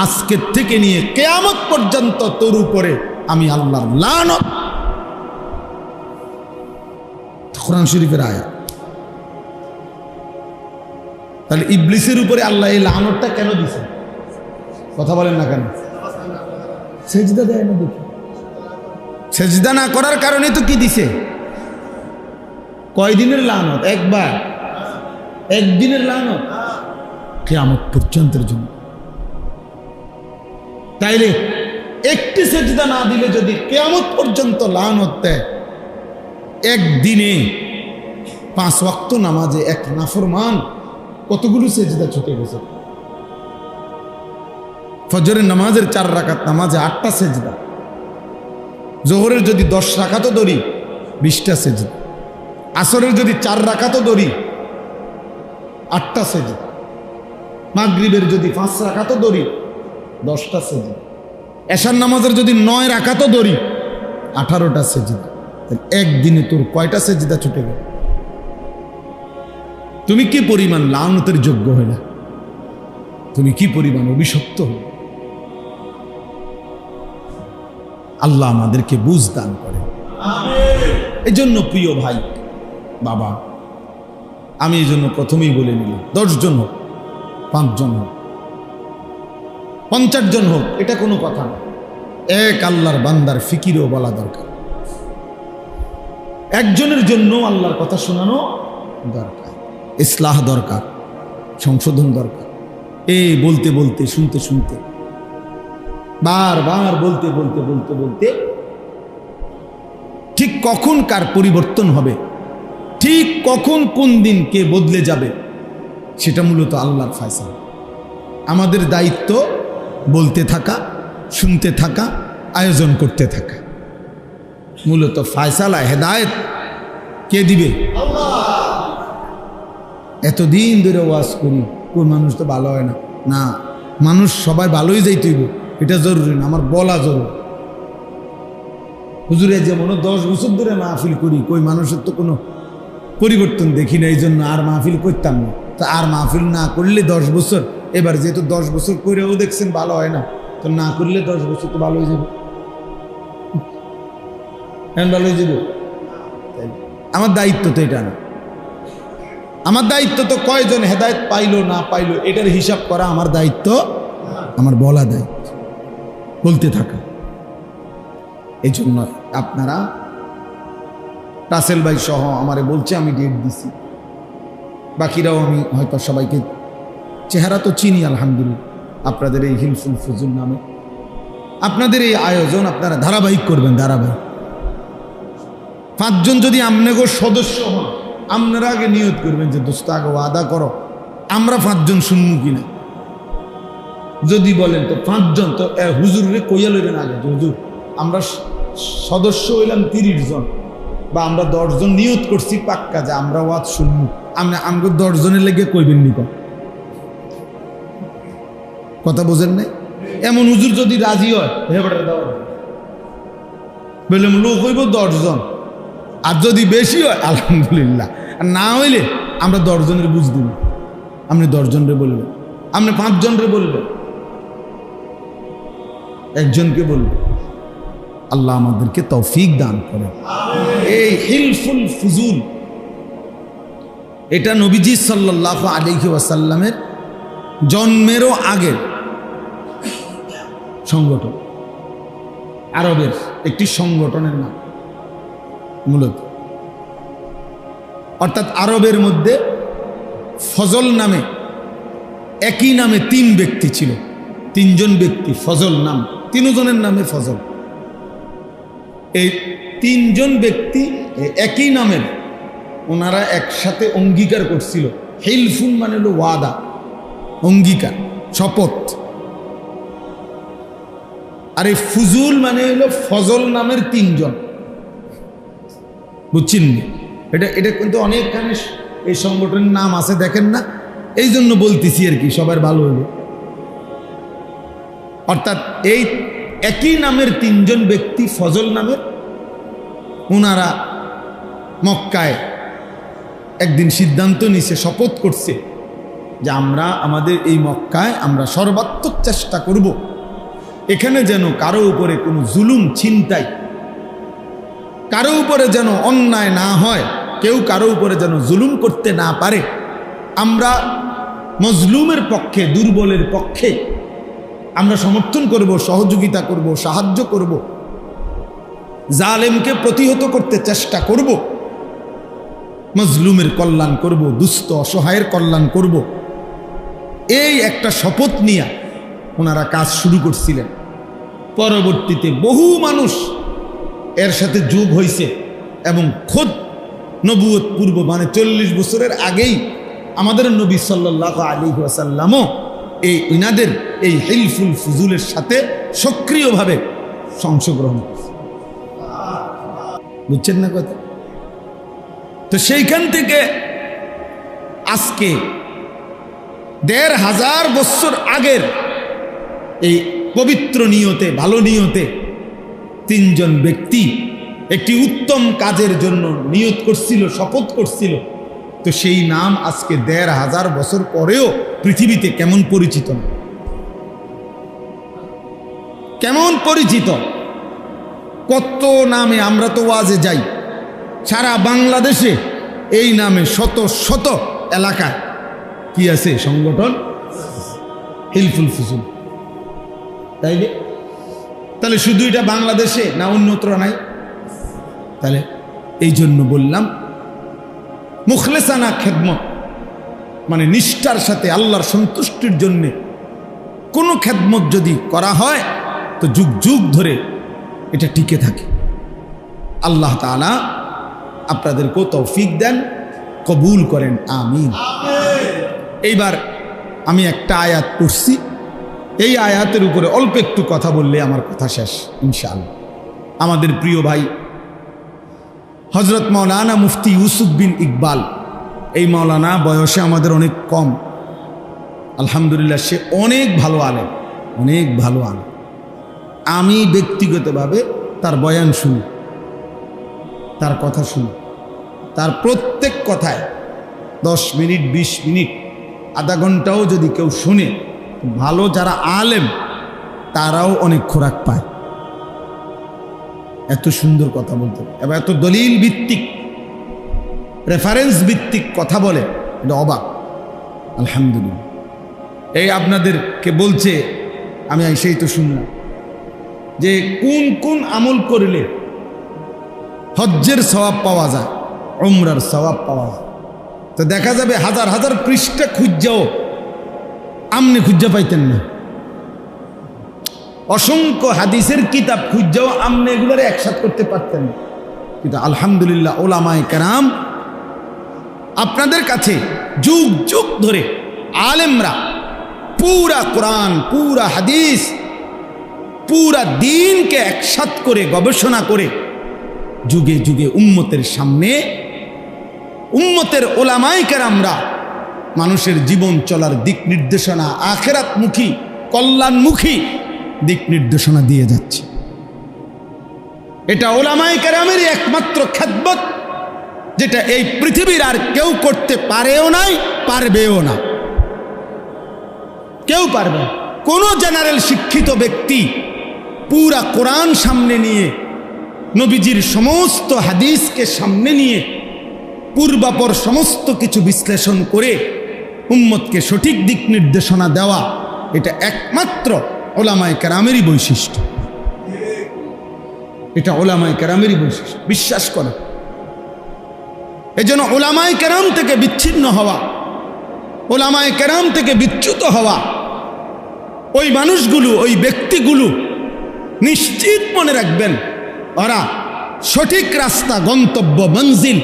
আজকে থেকে নিয়ে কিয়ামত পর্যন্ত তোর উপরে আমি আল্লাহর লানত। কোরআন শরীফের আয়াত। তাহলে ইবলিসের উপরে আল্লাহ এই লানতটা কেন দিছে? কথা বলেন না কেন? সেজদা দেয় না দেখি। সেজদা না করার কারণে তো কি দিছে? কয়দিনের লানত? একবার, একদিনের লানত, কিয়ামত পর্যন্তের জন্য। তাইলে একটি সেজদা না দিলে যদি কিয়ামত পর্যন্ত লানত দেয়, একদিনে 5 ওয়াক্ত নামাজে এক নাফরমান কতগুলো সেজদা ছুটে গেছে। ফজরের নামাজের 4 রাকাত নামাজে 8টা সেজদা, জোহরের যদি 10 রাকাতও ধরি 20টা সেজদা, আসরের যদি 4 রাকাতও ধরি 8টা সেজদা, মাগরিবের যদি 5 রাকাতও ধরি 10টা সেজদা, এশার নামাজের যদি 9 রাকাতও ধরি 18টা সেজদা। একদিনে তোর কয়টা সেজদা ছুটে গেল? তুমি কি পরিমাণ লানতের যোগ্য হইলা? তুমি কি পরিমাণ অভিশপ্ত হইলা? আল্লাহ আমাদেরকে বুঝ দান করে। এই জন্য প্রিয় ভাই বাবা, আমি এই জন্য প্রথমেই বলে নিলাম, 10 জন হোক, 5 জন হোক, 50 জন হোক, এটা কোনো কথা না। এক আল্লাহর বান্দার ফিকিরও বলা দরকার। একজনের জন্য আল্লাহর কথা শোনানো দরকার, ইসলাহ দরকার, সংশোধন দরকার। এই বলতে বলতে, শুনতে শুনতে, বারবার বলতে বলতে বলতে বলতে ঠিক কখন কার পরিবর্তন হবে, ঠিক কখন কোন দিন কে বদলে যাবে, সেটা মূলত আল্লাহর ফয়সালা। আমাদের দায়িত্ব বলতে থাকা, শুনতে থাকা, আয়োজন করতে থাকা। মূলত ফায়সালা হেদায়েত কে দিবে? এতদিন ধরে ওয়াজ করি, কোন মানুষ তো ভালো হয় না। না, মানুষ সবাই ভালোই যাইতে হইব, এটা জরুরি না, আমার বলা জরুরি। হুজুরে যেমন 10 বছর ধরে মাহফিল করি, কই মানুষের তো কোনো পরিবর্তন দেখি না, এই জন্য আর মাহফিল করতাম না। তো আর মাহফিল না করলে 10 বছর, এবার যেহেতু 10 বছর করেও দেখছেন ভালো হয় না, তো না করলে 10 বছর তো ভালো হয়ে যাবে। হ্যাঁ, ভালো হয়ে যাবে। আমার দায়িত্ব তো এটা না। আমার দায়িত্ব তো কয়জন হেদায়েত পাইলো না পাইলো এটার হিসাব করা আমার দায়িত্ব, আমার বলা দায়িত্ব, বলতে থাকা। এই জন্য আপনারা রাসেল ভাই সহ আমারে বলছে, আমি ডেট দিছি, বাকিরাও আমি হয়তো সবাইকে চেহারা তো চিনি আলহামদুলিল্লাহ। আপনাদের এই হিলফুল ফুজুল নামে আপনাদের এই আয়োজন আপনারা ধারাবাহিক করবেন, ধারাবাহিক। 5 জন যদি আমনেগো সদস্য হন, আপনারা আগে নিয়ত করবেন যে দোস্ত আগে ওয়াদা করো আমরা 5 জন শুনবো কিনা। যদি বলেন তো 5 জন, তো হুজুরে কইয়া লইলেন আগে যে হুজুর আমরা সদস্য হইলাম 30 জন, বা আমরা 10 জন নিয়ত করছি পাক্কা যে আমরা ওয়াজ শুনবো। আমাকে 10 জনের লেগে কইবেন নি, কথা বোঝেন নাই? এমন হুজুর যদি রাজি হয় বললাম লোক হইব 10 জন, আর যদি বেশি হয় আলহামদুলিল্লাহ, আর না হইলে আমরা 10 জনের বুঝ দিব। আপনি 10 জনরে বলবেন, আপনি 5 জনরে বলবেন, একজনকে বলবেন। আল্লাহ আমাদেরকে তৌফিক দান করে। এই হিলফুল ফুজুল এটা নবীজি সাল্লাল্লাহু আলাইহি ওয়াসাল্লামের জন্মেরও আগের সংগঠন, আরবের একটি সংগঠনের নাম মূলত। অর্থাৎ আরবের মধ্যে ফজল নামে, একই নামে 3 ব্যক্তি ছিল, 3 জন ব্যক্তি ফজল নাম, 3 জনের নামে ফজল। এই 3 জন ব্যক্তি একই নামের, ওনারা একসাথে অঙ্গীকার করছিল। হিলফুন মানে হলো ওয়াদা, অঙ্গীকার, শপথ। আর এই ফুজুল মানে হলো ফজল নামের 3 জন, বুঝছেন? এটা কিন্তু অনেকখানি এই সংগঠনের নাম আছে, দেখেন না, এই জন্য বলতেছি আর কি, সবার ভালো হইল। অর্থাৎ এই একই নামের 3 জন ব্যক্তি ফজল নামের, ওনারা মক্কায় একদিন সিদ্ধান্ত নিছে, শপথ করছে যে আমরা আমাদের এই মক্কায় আমরা সর্বাত্মক চেষ্টা করব এখানে যেন কারো উপরে কোনো জুলুম, ছিনতাই, কারো উপরে যেন অন্যায় না হয়, কেউ কারো উপরে যেন জুলুম করতে না পারে। আমরা মজলুমের পক্ষে, দুর্বলের পক্ষে আমরা সমর্থন করব, সহযোগিতা করব, সাহায্য করব, জালেমকে প্রতিহত করতে চেষ্টা করব, মজলুমের কল্যাণ করব, দুস্থ অসহায়ের কল্যাণ করব। এই একটা শপথ নিয়ে ওনারা কাজ শুরু করছিলেন। পরবর্তীতে বহু মানুষ এর সাথে যোগ হয়েছে এবং খোদ নবুয়ত পূর্ব মানে 40 বছরের আগেই আমাদের নবী সাল্লাল্লাহু আলাইহি ওয়াসাল্লামও এই ইনাদের এই হিলফুল ফুজুলের সাথে সক্রিয়ভাবে অংশগ্রহণ করছে। বুঝছেন না কথা? তো সেইখান থেকে আজকে 1500 বছর আগের এই পবিত্র নিয়তে, ভালো নিয়তে 3 জন ব্যক্তি একটি উত্তম কাজের জন্য নিয়ত করছিল, শপথ করছিল। তো সেই নাম আজকে 1500 বছর পরেও পৃথিবীতে কেমন পরিচিত না, কেমন পরিচিত, কত নামে আমরা তো ওয়াজে যাই, সারা বাংলাদেশে এই নামে শত শত এলাকায় কি আছে সংগঠন, হিলফুল ফুজুল। তাইলে তাহলে শুধু এটা বাংলাদেশে না, অন্যত্র নাই? তাহলে এই জন্য বললাম মুখলেসানা খেদমত মানে নিষ্ঠার সাথে আল্লাহর সন্তুষ্টির জন্য কোনো খেদমত যদি করা হয় তো যুগ যুগ ধরে এটা টিকে থাকে। আল্লাহ তাআলা আপনাদেরকেও তৌফিক দেন, কবুল করেন, আমিন। এইবার আমি একটা আয়াত পড়ছি, এই আয়াতের উপরে অল্প একটু কথা বললে আমার কথা শেষ ইনশাআল্লাহ। আমাদের প্রিয় ভাই হজরত মাওলানা মুফতি ইউসুফ বিন ইকবাল, এই মাওলানা বয়সে আমাদের অনেক কম, আলহামদুলিল্লাহ সে অনেক ভালো আলেম, অনেক ভালো আলেম। আমি ব্যক্তিগতভাবে তার বয়ান শুনি, তার কথা শুনি, তার প্রত্যেক কথায় 10 মিনিট 20 মিনিট আধা ঘন্টাও যদি কেউ শুনে, ভালো যারা আলেম তারাও অনেক খোরাক পায়। এত সুন্দর কথা বলতে এবং এত দলিল ভিত্তিক রেফারেন্স ভিত্তিক কথা বলে, এটা অবাক। আলহামদুলিল্লাহ। এই আপনাদেরকে বলছে, আমি সেই তো শুনলাম যে কোন কোন আমল করলে হজ্জের সওয়াব পাওয়া যায়, উমরার সওয়াব পাওয়া যায়। তো দেখা যাবে হাজার হাজার পৃষ্ঠা খুঁজাও আমনে খুঁজা পাইতেন না, অসংখ্য হাদিসের কিতাব খুঁজাও আমনে এগুলোর একসাথ করতে পারতেন না। কিন্তু আলহামদুলিল্লাহ ওলামায়ে কেরাম আপনাদের কাছে যুগ যুগ ধরে আলেমরা পুরা কোরআন, পুরা হাদিস, পুরা দ্বীনকে একসাথ করে গবেষণা করে যুগে যুগে উম্মতের সামনে, উম্মতের ওলামায়ে কেরামরা মানুষের জীবন চলার দিক নির্দেশনা, আখিরাতমুখী কল্যাণমুখী দিক নির্দেশনা দিয়ে যাচ্ছে। এটা ওলামায়ে কেরামেরই একমাত্র খেদমত, যেটা এই পৃথিবীর আর কেউ করতে পারেও নাই, পারবেও না, কেউ পারবে না। কোনো জেনারেল শিক্ষিত ব্যক্তি পুরা কোরআন সামনে নিয়ে, নবীজির সমস্ত হাদিসকে সামনে নিয়ে পূর্বাপর সমস্ত কিছু বিশ্লেষণ করে উম্মতকে সঠিক দিক নির্দেশনা দেওয়া, এটা একমাত্র ওলামায়ে কেরামেরই বৈশিষ্ট্য। এটা ওলামায়ে কেরামেরই বৈশিষ্ট্য, বিশ্বাস করে। এজন্য ওলামায়ে কেরাম থেকে বিচ্ছিন্ন হওয়া, ওলামায়ে কেরাম থেকে বিচ্যুত হওয়া, ওই মানুষগুলো, ওই ব্যক্তিগুলো নিশ্চিত মনে রাখবেন ওরা সঠিক রাস্তা, গন্তব্য, মঞ্জিল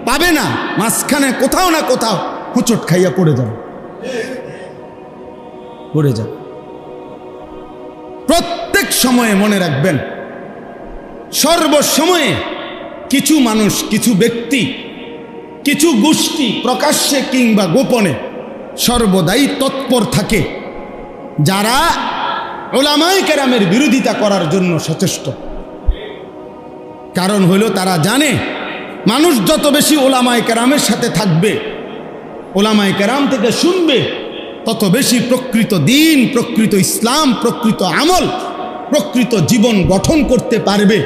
পাবে না, মাঝখানে কোথাও না কোথাও হোঁচট খাইয়া পড়ে যাবে, পড়ে যাবে। প্রত্যেক সময়ে মনে রাখবেন, সর্বসময়ে কিছু মানুষ, কিছু ব্যক্তি, কিছু গোষ্ঠী প্রকাশ্যে কিংবা গোপনে সর্বদাই তৎপর থাকে, যারা ওলামায়ে কেরামের বিরোধিতা করার জন্য সচেষ্ট। কারণ হলো তারা জানে মানুষ যত বেশি ওলামায়ে কেরামের সাথে থাকবে, ওলামায়ে কেরাম থেকে শুনবে, তত বেশি প্রকৃত দ্বীন, প্রকৃত ইসলাম, প্রকৃত আমল, প্রকৃত জীবন গঠন করতে পারবে।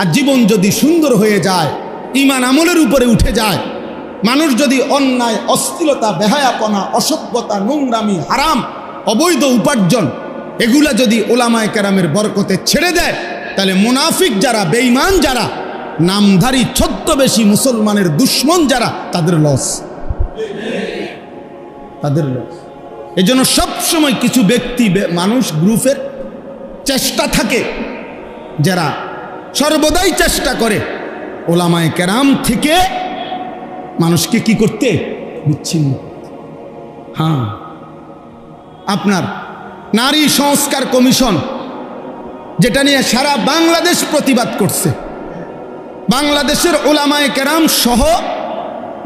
আর জীবন যদি সুন্দর হয়ে যায়, ঈমান আমলের উপরে উঠে যায়, মানুষ যদি অন্যায়, অশ্লীলতা, বেহায়াপনা, অসভ্যতা, নোংরামি, হারাম, অবৈধ উপার্জন এগুলা যদি ওলামায়ে কেরামের বরকতে ছেড়ে দেয়, তাহলে মুনাফিক যারা, বেঈমান যারা, নামধারী ছদ্মবেশী মুসলমানের দুশ্মন যারা, তাদের লস, তাদের লস। এজন্য সবসময় কিছু ব্যক্তি, মানুষ, গ্রুপের চেষ্টা থাকে, যারা সর্বদাই চেষ্টা করে ওলামায়ে কেরাম থেকে মানুষকে কি করতে, বিচ্ছিন্ন। হ্যাঁ, আপনার নারী সংস্কার কমিশন, যেটা নিয়ে সারা বাংলাদেশ প্রতিবাদ করছে, বাংলাদেশের ওলামায়ে কেরাম সহ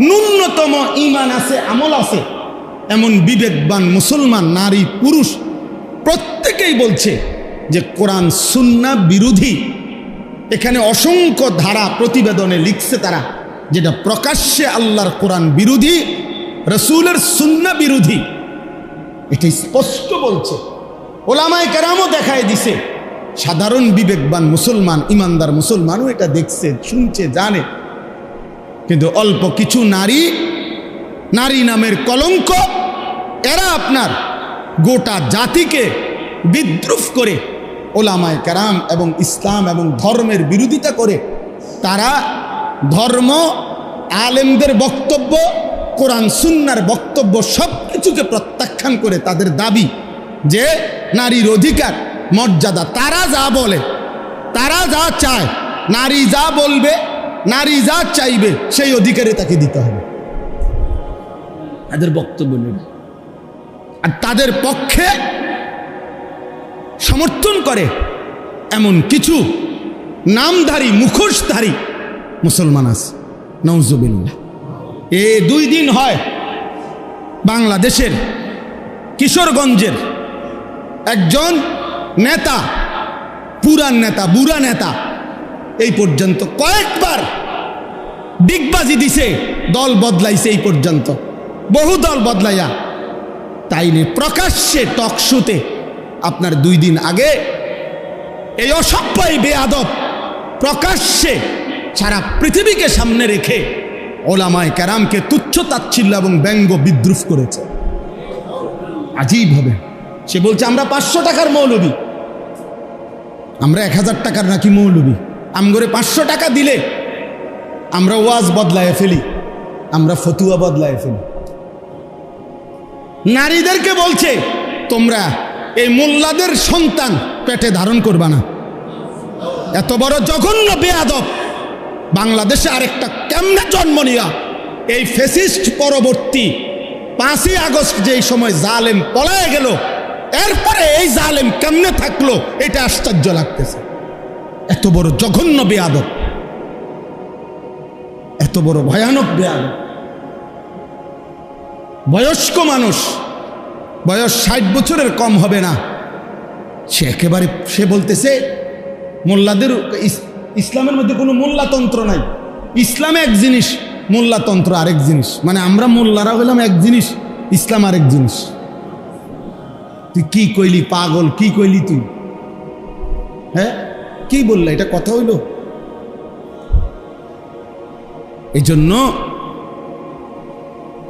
ন্যূনতম ঈমান আছে, আমল আছে এমন বিবেকবান মুসলমান নারী পুরুষ প্রত্যেকেই বলছে যে কোরআন সুন্নাহ বিরোধী। এখানে অসংখ্য ধারা প্রতিবেদনে লিখছে তারা, যেটা প্রকাশ্যে আল্লাহর কোরআন বিরোধী, রসুলের সুন্নাহ বিরোধী, এটা স্পষ্ট বলছে। ওলামায়ে কেরামও দেখায় দিছে, সাধারণ বিবেকবান মুসলমান, ইমানদার মুসলমানও এটা দেখছে, শুনছে, জানে। কিন্তু অল্প কিছু নারী, নারী নামের কলঙ্ক, এরা আপনার গোটা জাতিকে বিদ্রুপ করে ওলামায়ে কেরাম এবং ইসলাম এবং ধর্মের বিরোধিতা করে তারা ধর্ম, আলেমদের বক্তব্য, কোরআন সুন্নাহর বক্তব্য সব কিছুকে প্রত্যাখ্যান করে তাদের দাবি যে নারীর অধিকার, মর্যাদা, তারা যা বলে, তারা যা চায়, নারী যা বলবে, নারী যা চাইবে, সেই অধিকারে তাকে দিতে হবে। তাদের বক্তব্য নেই। আর তাদের পক্ষে সমর্থন করে এমন কিছু নামধারী মুখোশধারী মুসলমান আছে, নাউজুবিল্লাহ। 2 দিন হয় বাংলাদেশের কিশোরগঞ্জের একজন নেতা, পুরান নেতা, বুড়া নেতা, এই পর্যন্ত কয়েকবার ডিগবাজি দিছে, দল বদলাইছে, এই পর্যন্ত বহু দল বদলাইয়া তাইলে প্রকাশ্যে টকশোতে আপনার 2 দিন আগে এই অসভ্য বেয়াদব প্রকাশ্যে সারা পৃথিবীকে সামনে রেখে ওলামায়ে কেরামকে তুচ্ছ তাচ্ছিল্য এবং ব্যঙ্গ বিদ্রুপ করেছে। আজীব হবে, সে বলছে আমরা 500 টাকার মৌলবী, আমরা 1000 টাকার নাকি মৌলবী, আমগরে 500 টাকা দিলে আমরা ওয়াজ বদলায় ফেলি, আমরা ফতুয়া বদলায় ফেলি। নারীদেরকে বলছে তোমরা এই মোল্লাদের সন্তান পেটে ধারণ করবা না। এত বড় জঘন্য বেয়াদব বাংলাদেশে আরেকটা কেমনে জন্ম নিয়া এই ফ্যাসিস্ট পরবর্তী 5ই আগস্ট যেই সময় জালেম পলায় গেল, এরপরে এই জালেম কেমনে থাকলো এটা আশ্চর্য লাগতেছে। এত বড় জঘন্য বেয়াদব, এত বড় ভয়ানক বেয়াদব। বয়স্ক মানুষ, বয়স 60 বছরের কম হবে না, সে একেবারে সে বলতেছে মোল্লাদের ইসলামের মধ্যে কোনো মোল্লাতন্ত্র নাই, ইসলামে এক জিনিস, মোল্লাতন্ত্র আরেক জিনিস। মানে আমরা মোল্লারা হইলাম এক জিনিস, ইসলাম আরেক জিনিস। তুই কি কইলি পাগল, কি কইলি তুই? হ্যাঁ কি বললা, এটা কথা হইল? এই জন্য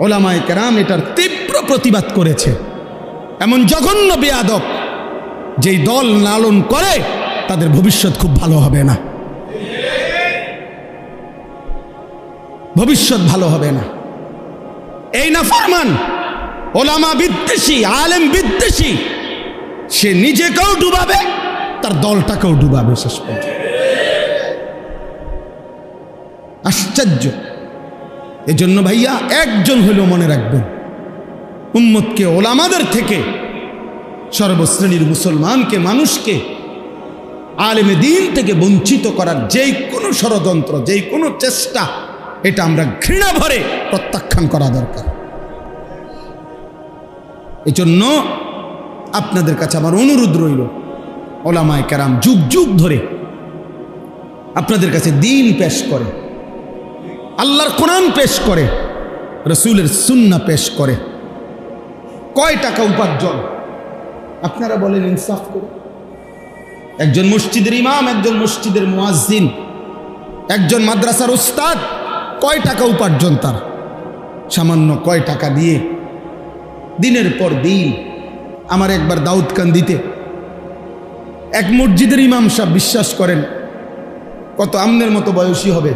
ওলামায়ে কেরাম এটার তীব্র প্রতিবাদ করেছে। এমন জঘন্য বেয়াদব যেই দল লালন করে তাদের ভবিষ্যৎ খুব ভালো হবে না, ভবিষ্যৎ ভালো হবে না। এই নাফরমান ওলামা বিদ্বেষী, আলেম বিদ্বেষী, সে নিজেকেও ডুবাবে, তার দলটাকেও ডুবাবে শেষ পর্যন্ত। আশ্চর্য। এজন্য ভাইয়া একজন হলেও মনে রাখবেন, উম্মতকে ওলামাদের থেকে, সর্বশ্রেণীর মুসলমানকে, মানুষকে আলেমে দ্বীন থেকে বঞ্চিত করার যেই কোনো ষড়যন্ত্র, যেই কোনো চেষ্টা, এটা আমরা ঘৃণা ভরে প্রত্যাখ্যান করা দরকার। এই জন্য আপনাদের কাছে আমার অনুরোধ রইল, ওলামায়ে কেরাম যুগ যুগ ধরে আপনাদের কাছে দ্বীন পেশ করে, আল্লাহর কোরআন পেশ করে, রাসূলের সুন্নাহ পেশ করে। কয় টাকা উপার্জন আপনারা বলেন ইনসাফ করে? একজন মসজিদের ইমাম, একজন মসজিদের মুয়াজ্জিন, একজন মাদ্রাসার উস্তাদ, কয় টাকা উপার্জন তার? সামান্য কয় টাকা দিয়ে দিনের পর দিন। আমার একবার দাউদকান্দিতে এক মসজিদের ইমাম সাহেব, বিশ্বাস করেন কত আমনের মতো বয়সী হবে,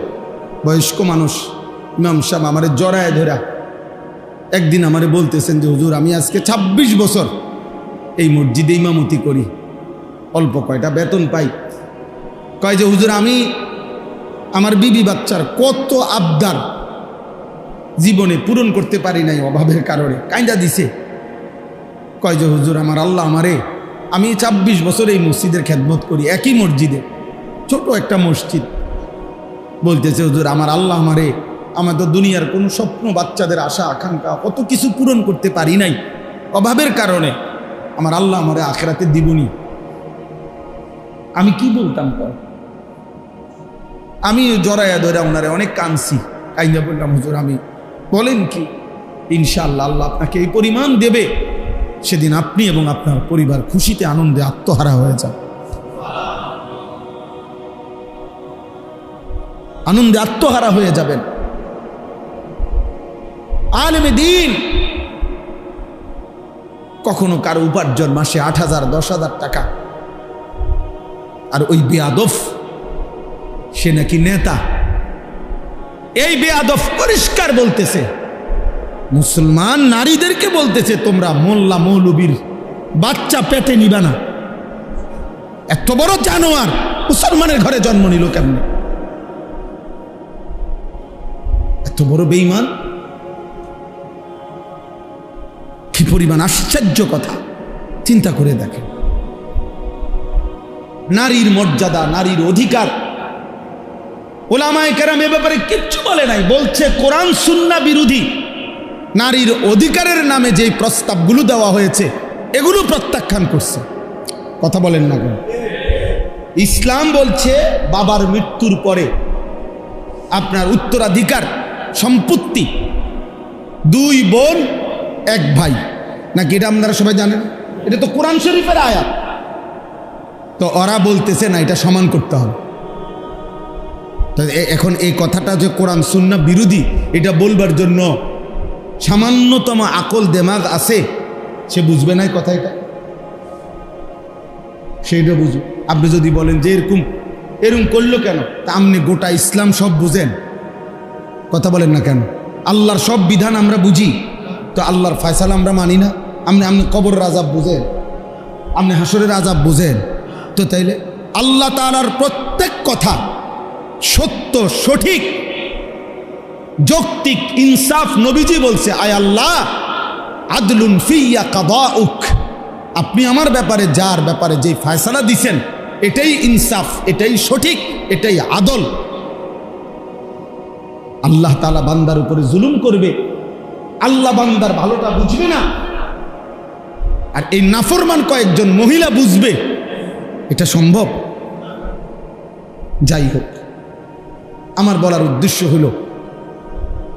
বয়স্ক মানুষ, ইমাম সাহেব আমারে জড়ায় ধরা একদিন আমারে বলতেছেন যে হুজুর আমি আজকে 26 বছর এই মসজিদে ইমামতি করি, অল্প কয়টা বেতন পাই। কয় যে হুজুর আমি আমার বিবি বাচ্চার কত আবদার জীবনে পূরণ করতে পারি নাই অভাবের কারণে, কাইন্দা দিছে। কয় যে হুজুর আমার আল্লাহ আমারে, আমি 26 বছর এই মসজিদের খেদমত করি, একই মসজিদে, ছোট একটা মসজিদ। বলতেছে হুজুর আমার আল্লাহ আমারে, আমার তো দুনিয়ার কোনো স্বপ্ন, বাচ্চাদের আশা আকাঙ্ক্ষা কত কিছু পূরণ করতে পারি নাই অভাবের কারণে, আমার আল্লাহ আমারে আখিরাতে দিবনি। আমি কি বলতাম? আমি জড়াইয়া ধরে ওনারে অনেক কাঁদছি, কাইন্দা বললাম হুজুর আমি, বলেন কি? ইনশাআল্লাহ আল্লাহ আপনাকে এই পরিমাণ দেবে, সেদিন আপনি এবং আপনার পরিবার খুশিতে আনন্দে আত্মহারা হয়ে যান, আনন্দে আত্মহারা হয়ে যাবেন। আলেমে দ্বীন কখনো কারো উপার্জন মাসে 8,000 10,000 টাকা, আর ওই বেয়াদব সে নাকি নেতা। এই বেয়াদব পরিষ্কার বলতেছে, মুসলমান নারীদেরকে বলতেছে তোমরা মোল্লা মৌলবীর বাচ্চা পেটে নিবা না। এত বড় জানোয়ার মুসলমানের ঘরে জন্ম নিল কেমনে? এত বড় বেঈমান, কি পরিমাণ আশ্চর্য কথা, চিন্তা করে দেখেন। নারীর মর্যাদা, নারীর অধিকার, উলামায়ে কেরাম এ ব্যাপারে কিচ্ছু বলে নাই, বলছে কোরআন সুন্নাহ বিরোধী। নারীর অধিকারের নামে যে প্রস্তাবগুলো দেওয়া হয়েছে এগুলো প্রত্যাখ্যান করছে। কথা বলেন না কেন? ইসলাম বলছে বাবার মৃত্যুর পরে আপনার উত্তরাধিকার সম্পত্তি 2 বোন 1 ভাই, নাকি এটা আপনারা সবাই জানেন? এটা তো কোরআন শরীফের আয়াত। তো ওরা বলতেছে না, এটা সমান করতে হবে। তো এখন এই কথাটা যে কোরআন সুন্নাহ বিরোধী, এটা বলবার জন্য সামান্যতম আকল দেমাগ আছে, সে বুঝবে না এই কথা, এটা সেইটা বুঝুন। আপনি যদি বলেন যে এরকম করলো কেন, তা আপনি গোটা ইসলাম সব বুঝেন। কথা বলেন না কেন? আল্লাহর সব বিধান আমরা বুঝি, তো আল্লাহর ফয়সালা আমরা মানি না। আপনি কবরের আযাব বুঝেন, আপনি হাসরের আযাব বুঝেন, তো তাইলে আল্লাহ তাআলার প্রত্যেক কথা সত্য, সঠিক, যৌক্তিক, ইনসাফ। নবীজি বলছে, আয় আল্লাহ আদলুন ফিয়া কাদাউক, আপনি আমার ব্যাপারে, যার ব্যাপারে যে ফয়সালা দিছেন, এটাই ইনসাফ, এটাই সঠিক, এটাই আদল। আল্লাহ তাআলা বান্দার উপরে জুলুম করবে, আল্লাহ বান্দার ভালোটা বুঝবে না, আর এই নাফরমান কয়েকজন মহিলা বুঝবে, এটা সম্ভব? যাই হোক, আমার বলার উদ্দেশ্য হলো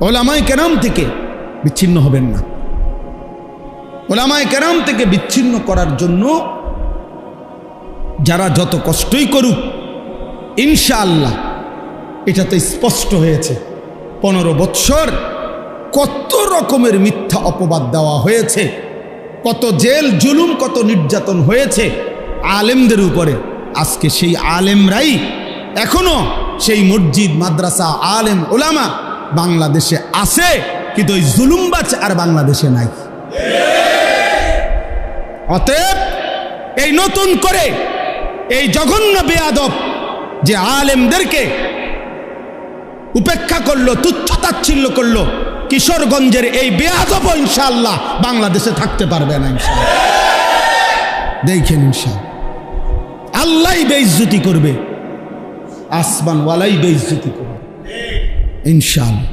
উলামায়ে কেরাম থেকে বিচ্ছিন্ন হবেন না। উলামায়ে কেরাম থেকে বিচ্ছিন্ন করার জন্য যারা যত কষ্টই করুক, ইনশাআল্লাহ এটা তো স্পষ্ট হয়েছে। 15 বৎসর কত রকমের মিথ্যা অপবাদ দেওয়া হয়েছে, কত জেল জুলুম, কত নির্যাতন হয়েছে আলেমদের উপরে। আজকে সেই আলেমরাই এখনো সেই মসজিদ, মাদ্রাসা, আলেম, ওলামা বাংলাদেশে আছে, কিন্তু ওই জুলুমবাজ আর বাংলাদেশে নাই। অতএব এই নতুন করে এই জঘন্য বেয়াদব যে আলেমদেরকে উপেক্ষা করলো, তুচ্ছ-তাচ্ছিল্য করলো, কিশোরগঞ্জের এই বেয়াদব ইনশাআল্লাহ বাংলাদেশে থাকতে পারবে না। ইনশাআল্লাহ দেখেন, ইনশাআল্লাহ আল্লাহই বেইজ্জতি করবে, আসমানওয়ালাই বেইজ্জতি করবে ইনশাআল্লাহ।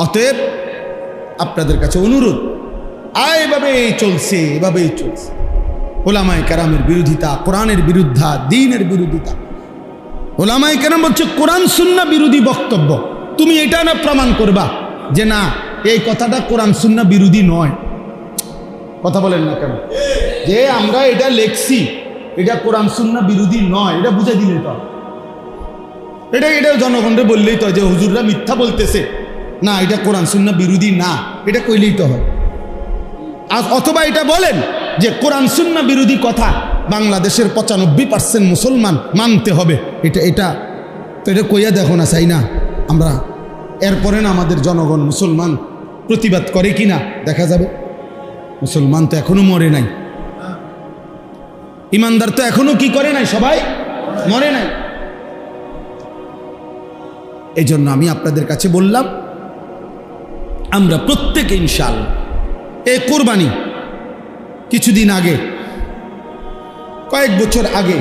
অতএব আপনাদের কাছে অনুরোধ, এভাবেই চলছে, এভাবেই চলছে। উলামায়ে কেরামের বিরোধিতা, কোরআনের বিরুদ্ধা, দ্বীনের বিরোধিতা। উলামায়ে কেরাম বলছে কোরআন সুন্নাহ বিরোধী বক্তব্য। তুমি এটা না প্রমাণ করবা যে না, এই কথাটা কোরআন সুন্নাহ বিরোধী নয়। কথা বলেন না কেন? যে আমরা এটা লেখছি, এটা কোরআন সুন্নাহ বিরোধী নয়, এটা বুঝে দিলে তো, এটা জনগণকে বললেই তো যে হুজুররা মিথ্যা বলতেছে, না এটা কোরআন সুন্নাহ বিরোধী না, এটা কইলেই তো হয়। অথবা এটা বলেন যে কোরআন সুন্নাহ বিরোধী কথা বাংলাদেশের 95% মুসলমান মানতে হবে, এটা তো এটা কইয়া দেখো না, চাই না আমরা। এরপরে না আমাদের জনগণ মুসলমান প্রতিবাদ করে কিনা দেখা যাবে। মুসলমান তো এখনো মরে নাই, ইমানদার তো এখনো কি করে নাই, সবাই মরে নাই। এই জন্য আমি আপনাদের কাছে বললাম, আমরা প্রত্যেকে ইনশাআল্লাহ এই কোরবানি, কিছুদিন আগে, কয়েক বছর আগে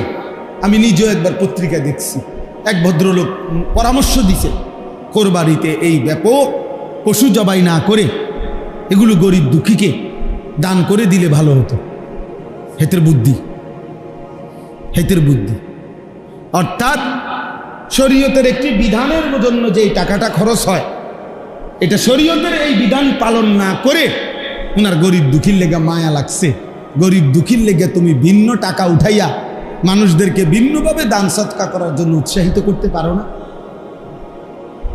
আমি নিজেও একবার পত্রিকা দেখছি, এক ভদ্রলোক পরামর্শ দিছে কোরবানিতে এই ব্যাপক পশু জবাই না করে এগুলো গরিব দুঃখীকে দান করে দিলে ভালো হতো। হেতের বুদ্ধি, হেতের বুদ্ধি। অর্থাৎ শরীয়তের একটি বিধানের জন্য যে টাকাটা খরচ হয়, এটা শরীয়তের এই বিধান পালন না করে ওনার গরিব দুঃখীর লেগে মায়া লাগছে, গরিব দুঃখীর লেগে তুমি ভিন্ন টাকা উঠাইয়া মানুষদেরকে ভিন্নভাবে দান সৎকা করার জন্য উৎসাহিত করতে পারো না?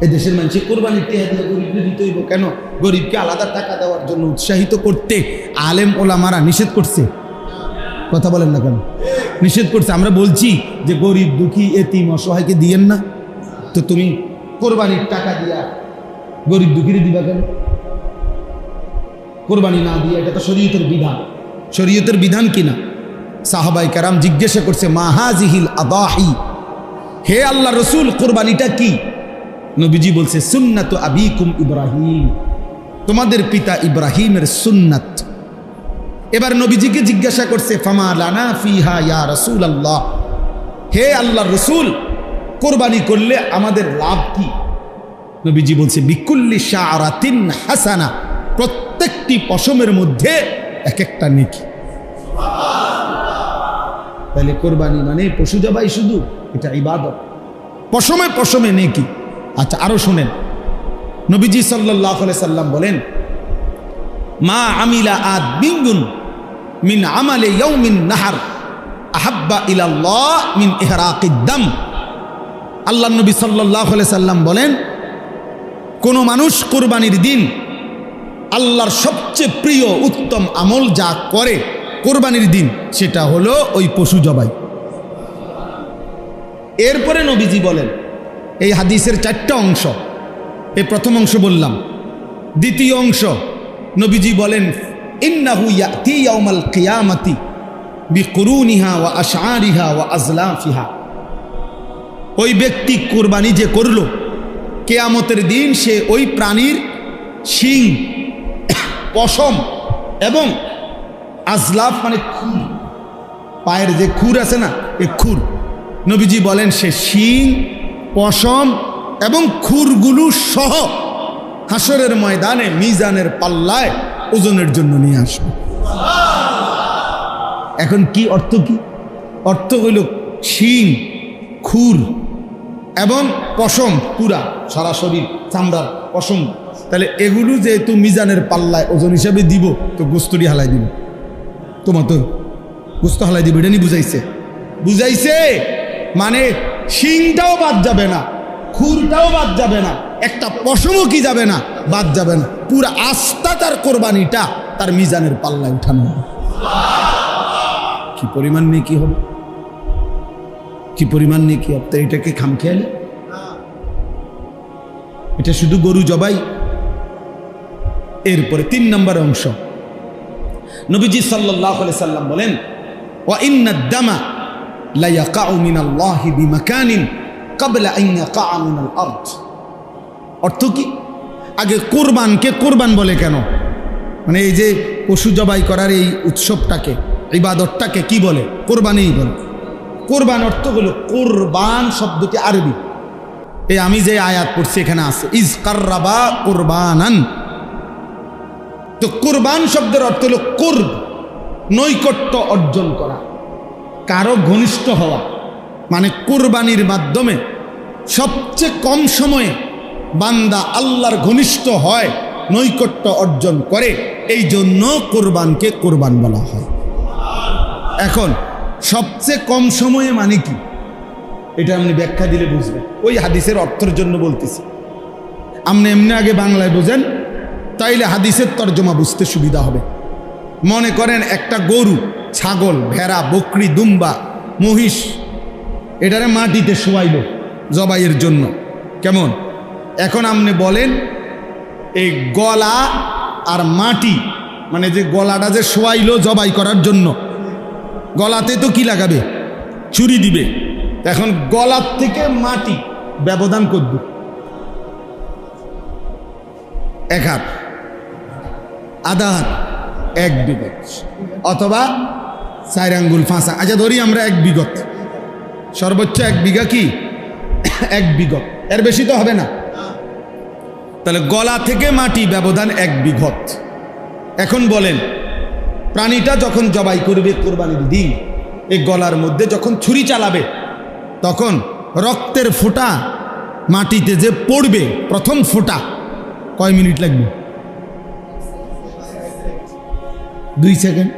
এই দেশের মানুষের কোরবানির টিয়া দিয়ে গরিবকে দিতে হইব কেন? গরিবকে আলাদা টাকা দেওয়ার জন্য উৎসাহিত করতে আলেম ওলামারা নিষেধ করছে। কথা বলেন না কেন? নিষেধ করছে। আমরা বলছি যে গরিব দুঃখী এতিম অসহায়কে দিয়েন না, তো তুমি কোরবানির টাকা দিয়া গরিব দুঃখীরে দিবা কেন? কোরবানি না দিয়ে, এটা তো শরীয়তের বিধান। শরীয়তের বিধান কিনা? সাহাবাই কারাম জিজ্ঞাসা করছে, মা হাযিহিল আদাহি, হে আল্লাহ রসুল কোরবানিটা কি? নবীজি বলছে, সুন্নাতু আবিকুম ইব্রাহিম, তোমাদের পিতা ইব্রাহিমের সুন্নাত। এবার নবীজিকে জিজ্ঞাসা করছে, ফামা লানা ফিহা ইয়া রাসূলুল্লাহ, হে আল্লাহর রাসূল, কোরবানি করলে আমাদের লাভ কি? নবীজি বলছে, বিকুল্লি শাআরাতিন হাসানা, প্রত্যেকটি পশমের মধ্যে এক একটা নেকি। তাহলে কোরবানি মানে পশু জবাই শুধু? এটা ইবাদত, পশমে পশমে নেকি। আচ্ছা, আরো শুনেন, নবীজি সাল্লাল্লাহু আলাইহি সাল্লাম বলেন, মা আমিলা আদমিন মিন আমালে ইয়াউমিন নাহার আহাব্বা ইলাল্লাহ মিন ইহরাকিদ দাম। আল্লাহ নবী সাল্লাল্লাহু আলাইহি সাল্লাম বলেন, কোন মানুষ কোরবানির দিন আল্লাহর সবচেয়ে প্রিয় উত্তম আমল যা করে কোরবানির দিন, সেটা হলো ওই পশু জবাই। এরপরে নবীজি বলেন, এই হাদিসের 4টা অংশ, এই প্রথম অংশ বললাম। দ্বিতীয় অংশ নবীজি বলেন, ইন্নাহু ইয়াতি ইয়াউমাল কিয়ামাতি বিকুরুনিহা ওয়া আশআরিহা ওয়া আজলাফিহা। ওই ব্যক্তি কোরবানি যে করলো, কিয়ামতের দিন সে ওই প্রাণীর শিং, পশম এবং আজলাফ মানে খুর, পায়ের যে খুর আছে না, এই খুর, নবীজি বলেন সে শিং, পশম এবং খুরগুলো সহ হাসরের ময়দানে মিজানের পাল্লায় ওজনের জন্য নিয়ে আসবে। এখন কি অর্থ? কি অর্থ হইল শিং, খুর এবং পশম, পুরা সারা শরীর চামড়ার পশম। তাহলে এগুলো যেহেতু মিজানের পাল্লায় ওজন হিসাবে দিব, তো গোস্তটি হালাই দিব, তোমার তো গোস্ত হালাই দিব, এটা নি বুঝাইছে? বুঝাইছে মানে শিংটাও বাদ যাবে না, খুরটাও বাদ যাবে না, একটা পশমও কি যাবে না, বাদ যাবে না, পুরা আস্থা তার কোরবানিটা তার মিজানের পাল্লায় উঠানো হবে। কি পরিমাণ নিয়ে কি হবে, কি পরিমাণ নিয়ে কি হবে? এটাকে খামখেয়ালি? এটা শুধু গরু জবাই। এরপরে 3 নম্বর অংশ, নবীজি সাল্লাল্লাহু আলাইহি সাল্লাম বলেন, ওয়া ইন্নাদ দামা লা ইয়াকাউ মিনাল্লাহি বিমাকানিন ক্বাবলা আন ইয়াকাআ মিনাল আরদ। অর্থ কি? আগে কোরবানকে কোরবান বলে কেন? মানে এই যে পশু জবাই করার এই উৎসবটাকে, ইবাদতটাকে কি বলে? কোরবানিই বলে। কোরবান অর্থ হলো, কোরবান শব্দটি আরবি, এই আমি যে আয়াত পড়ছি এখানে আছে, ইজ কাররাবা কোরবানান। তো কোরবান শব্দের অর্থ হলো কুরব, নৈকট্য অর্জন করা, কারো ঘনিষ্ঠ হওয়া। মানে কোরবানির মাধ্যমে সবচেয়ে কম সময়ে বান্দা আল্লাহর ঘনিষ্ঠ হয়, নৈকট্য অর্জন করে, এই জন্য কোরবানকে কোরবান বলা হয়। এখন সবচেয়ে কম সময়ে মানে কি, এটা আপনি ব্যাখ্যা দিলে বুঝবেন। ওই হাদিসের অর্থের জন্য বলতেছি, আপনি এমনি আগে বাংলায় বোঝেন, তাইলে হাদিসের তর্জমা বুঝতে সুবিধা হবে। মনে করেন একটা গরু, ছাগল, ভেড়া, বকরি, দুম্বা, মহিষ, এটারে মাটিতে শোয়াইল জবাইয়ের জন্য, কেমন? এখন আপনি বলেন, এই গলা আর মাটি, মানে যে গলাটা যে শোয়াইল জবাই করার জন্য, গলাতে তো কি লাগাবে? ছুরি দিবে। এখন গলার থেকে মাটি ব্যবধান করব 1 হাত, আধা হাত, 1 বিঘত, অথবা 4 আঙ্গুল 5। আচ্ছা ধরি আমরা 1 বিঘত, সর্বোচ্চ 1 বিঘা কি 1 বিঘত, এর বেশি তো হবে না। তাহলে গলা থেকে মাটি ব্যবধান 1 বিঘত। এখন বলেন, প্রাণীটা যখন জবাই করবে কোরবানির দিন, এই গলার মধ্যে যখন ছুরি চালাবে, তখন রক্তের ফোঁটা মাটিতে যে পড়বে, প্রথম ফোঁটা, কয় মিনিট লাগবে? 2 সেকেন্ড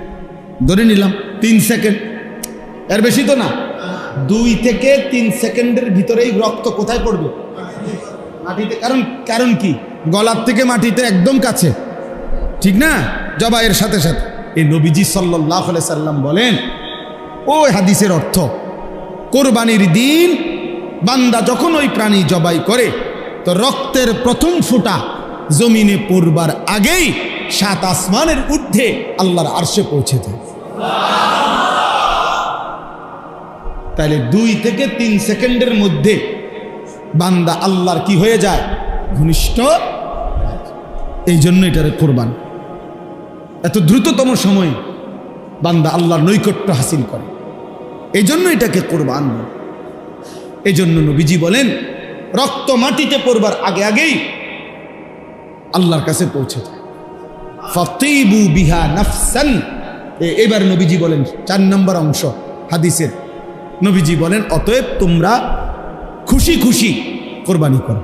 ধরে নিলাম, 3 সেকেন্ড, এর বেশি তো না। 2 থেকে 3 সেকেন্ডের ভিতরেই রক্ত কোথায় পড়বে? মাটিতে। কারণ কি? গলার থেকে মাটিতে একদম কাছে, ঠিক না? জবাইয়ের সাথে সাথে। এই নবীজি সাল্লাল্লাহু আলাইহি সাল্লাম বলেন, ওই হাদিসের অর্থ, কোরবানির দিন বান্দা যখন ওই প্রাণী জবাই করে, তো রক্তের প্রথম ফোঁটা জমিনে পড়বার আগেই 7 আসমানের ঊর্ধ্বে আল্লাহর আরশে পৌঁছে যায়। তাহলে 2 থেকে 3 সেকেন্ডের মধ্যে বান্দা আল্লাহর কি হয়ে যায়? ঘনিষ্ঠ। এই জন্য এটারে কোরবান। এত দ্রুততম সময়ে বান্দা আল্লাহর নৈকট্য হাসিল করে, এই জন্য এটাকে কোরবান বলে। এই জন্য নবীজি বলেন রক্ত মাটিতে পড়বার আগে আগেই আল্লাহর কাছে পৌঁছে যায়। ফাতিবু বিহা নাফসান। এবার নবীজি বলেন 4 নম্বর অংশ হাদিসের, নবীজি বলেন অতএব তোমরা খুশি খুশি কোরবানি করো।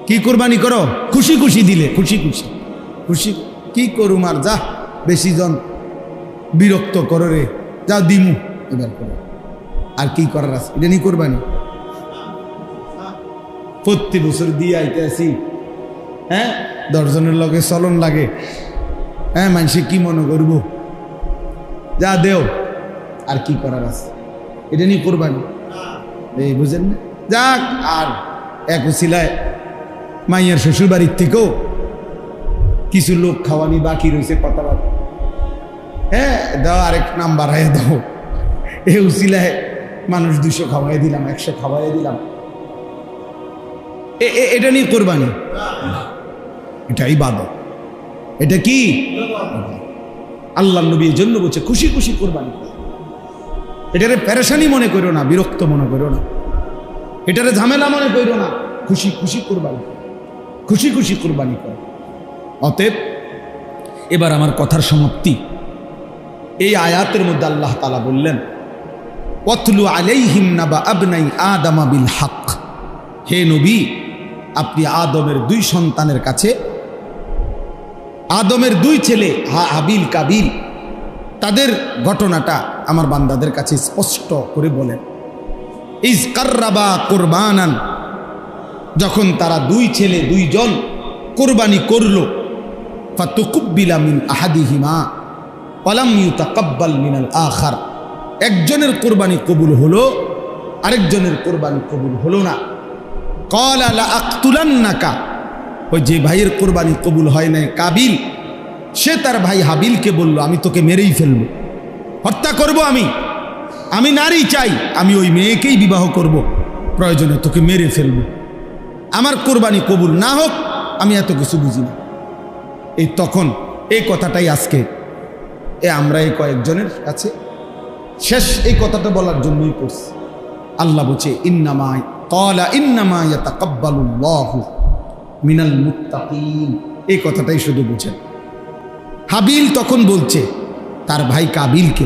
কি কোরবানি করো? খুশি খুশি দিলে, খুশি খুশি খুশি। কি করুম আর, যা বেশি জন বিরক্ত করো রে, যা দিমু এবার করো, আর কি করার আছে? এটা নিয়ে কোরবানি। প্রতি বছর দিয়ে আইতে আসি, হ্যাঁ 10 জনের লগে চলন লাগে, হ্যাঁ মানুষে কি মনে করব, যা দেও, আর কি করার আছে? এটা নিয়ে কোরবানি, এই বুঝেন না? যাক, আর এক উসিলায় মাইয়ার শ্বশুর বাড়ির থেকেও কিছু লোক খাওয়ানি বাকি রয়েছে, কথাবার্তা, হ্যাঁ দাও, আরেক নাম বাড়াই দাও, এই উসিলায় মানুষ 200 খাওয়াই দিলাম, 100 খাওয়াই দিলাম, এটা নিয়ে কোরবানি? এটা ইবাদত। এটা কি? আল্লাহর নবী এর জন্য বলছে খুশি খুশি কোরবানি করো। এটারে পেরেশানি মনে করো না, বিরক্ত মনে করো না, এটারে ঝামেলা মনে করো না, খুশি খুশি কোরবানি করো, খুশি খুশি কোরবানি করো। অতএব এবার আমার কথার সমাপ্তি। এই আয়াতের মধ্যে আল্লাহ তাআলা বললেন ওয়াতলু আলাইহিম নাবা আবনাই আদম বিল হক। হে নবী, আপনি আদমের 2 সন্তানের কাছে, আদমের 2 ছেলে হাবিল কাবিল, তাদের ঘটনাটা আমার বান্দাদের কাছে স্পষ্ট করে বলেন। ইজ কাররাবা কুরবানান, যখন তারা 2 ছেলে 2 জন কোরবানি করলো, ফাতুকুব্বিলা মিন আহাদিহিমা ওয়ালাম ইউতাকাব্বাল মিনাল আখার, একজনের কোরবানি কবুল হলো, আরেকজনের কোরবানি কবুল হলো না। ক্বালা লা আকতুলান্নাকা, ওই যে ভাইয়ের কোরবানি কবুল হয় নাই কাবিল, সে তার ভাই হাবিলকে বলল আমি তোকে মেরেই ফেলবো, হত্যা করব, আমি নারী চাই, আমি ওই মেয়েকেই বিবাহ করব, প্রয়োজনে তোকে মেরে ফেলবো, আমার কোরবানি কবুল না হোক, আমি এত কিছু বুঝি না। এই তখন এই কথাটাই আজকে আমরা এই কয়েকজনের কাছে শেষ এই কথাটা বলার জন্যই করছি। আল্লাহ বলছে ইন্নামা ক্বালা ইন্নামা ইয়াতাকাব্বালুল্লাহু মিনাল মুত্তাকিন, এই কথাটাই শুধু বুঝেন। হাবিল তখন বলছে তার ভাই কাবিলকে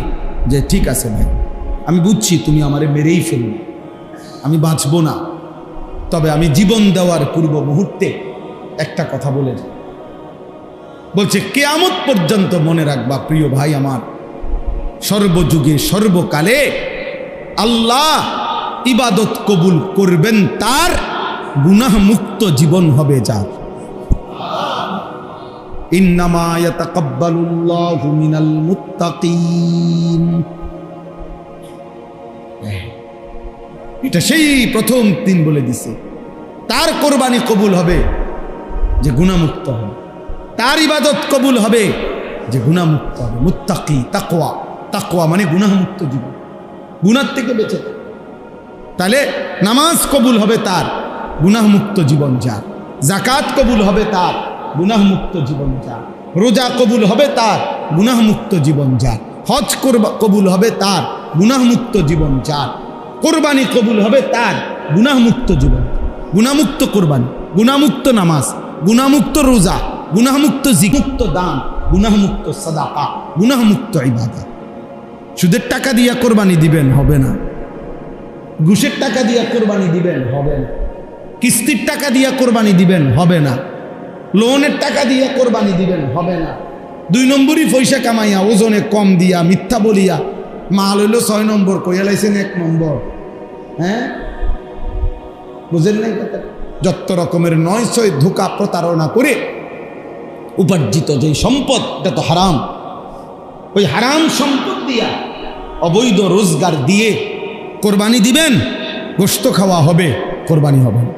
যে ঠিক আছে ভাই, আমি বুঝছি তুমি আমারে মেরেই ফেলবে, আমি বাঁচব না, তবে আমি জীবন দেওয়ার পূর্ব মুহূর্তে একটা কথা বলে যাই। বলছে কিয়ামত পর্যন্ত মনে রাখবা প্রিয় ভাই আমার, সর্বযুগে সর্বকালে আল্লাহ ইবাদত কবুল করবেন তার, গুনাহ মুক্ত জীবন হবে যার। ইন্নামা ইয়াতাকাব্বালুল্লাহু মিনাল মুত্তাকিন, এটা সেই প্রথম দিন বলে দিছে। তার কোরবানি কবুল হবে যে গুনাহমুক্ত হবে, তার ইবাদত কবুল হবে যে গুনাহমুক্ত হবে। মুত্তাকি, তাকওয়া, তাকওয়া মানে গুনাহমুক্ত জীবন, গুনাহ থেকে বেঁচে। তাহলে নামাজ কবুল হবে তার, গুনাহমুক্ত জীবন যার। যাকাত কবুল হবে তার, গুনাহমুক্ত জীবন যার। রোজা কবুল হবে তার, গুনাহমুক্ত জীবন যার। হজ কবুল হবে তার, গুনাহমুক্ত জীবন যার। কোরবানি কবুল হবে তার, গুনাহমুক্ত জীবন, গুনাহমুক্ত কোরবানি, গুনাহমুক্ত নামাজ, গুনাহমুক্ত রোজা, গুনাহমুক্ত জিকির, দান, গুনাহমুক্ত সাদাকা, গুনাহমুক্ত ইবাদত। সুদের টাকা দিয়া কোরবানি দিবেন, হবে না। ঘুষের টাকা দিয়া কোরবানি দিবেন, হবে না। কিস্তির টাকা দিয়া কোরবানি দিবেন, হবে না। লোনের টাকা দিয়া কোরবানি দিবেন, হবে না। 2 নম্বরই পয়সা কামাইয়া ওজনে কম দিয়া মিথ্যা বলিয়া মাল হইল 6 নম্বর, কইয়া লাইছেন 1 নম্বর। হ্যাঁ বুঝেন নাই কথা? যত রকমের 9 ধোঁকা প্রতারণা করে উপার্জিত যে সম্পদ, এটা তো হারাম। ওই হারাম সম্পদ দিয়া, অবৈধ রোজগার দিয়ে কোরবানি দিবেন, গোশত খাওয়া হবে, কোরবানি হবে না।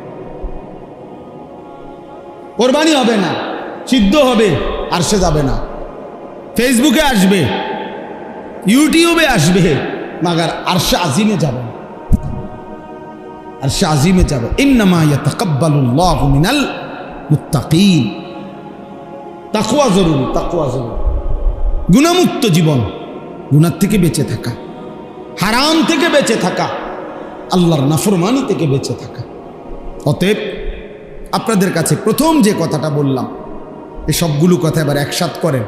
কোরবানি হবে না, সিদ্ধ হবে, আর সে যাবে না। ফেসবুকে আসবে, ইউটিউবে আসবে, মাগার আরশে আজিমে যাবে না, আরশে আজিমে যাবে। ইন্নামা ইয়াতাকাব্বালুল্লাহু মিনাল মুত্তাকিন। তাকওয়া জরুরি, তাকওয়া জরুরি। গুনাহমুক্ত জীবন, গুনাহ থেকে বেঁচে থাকা, হারাম থেকে বেঁচে থাকা, আল্লাহর নাফরমানি থেকে বেঁচে থাকা। অতএব আপনাদের কাছে প্রথম যে কথাটা বললাম, এই সবগুলো কথা এবার একসাথ করেন।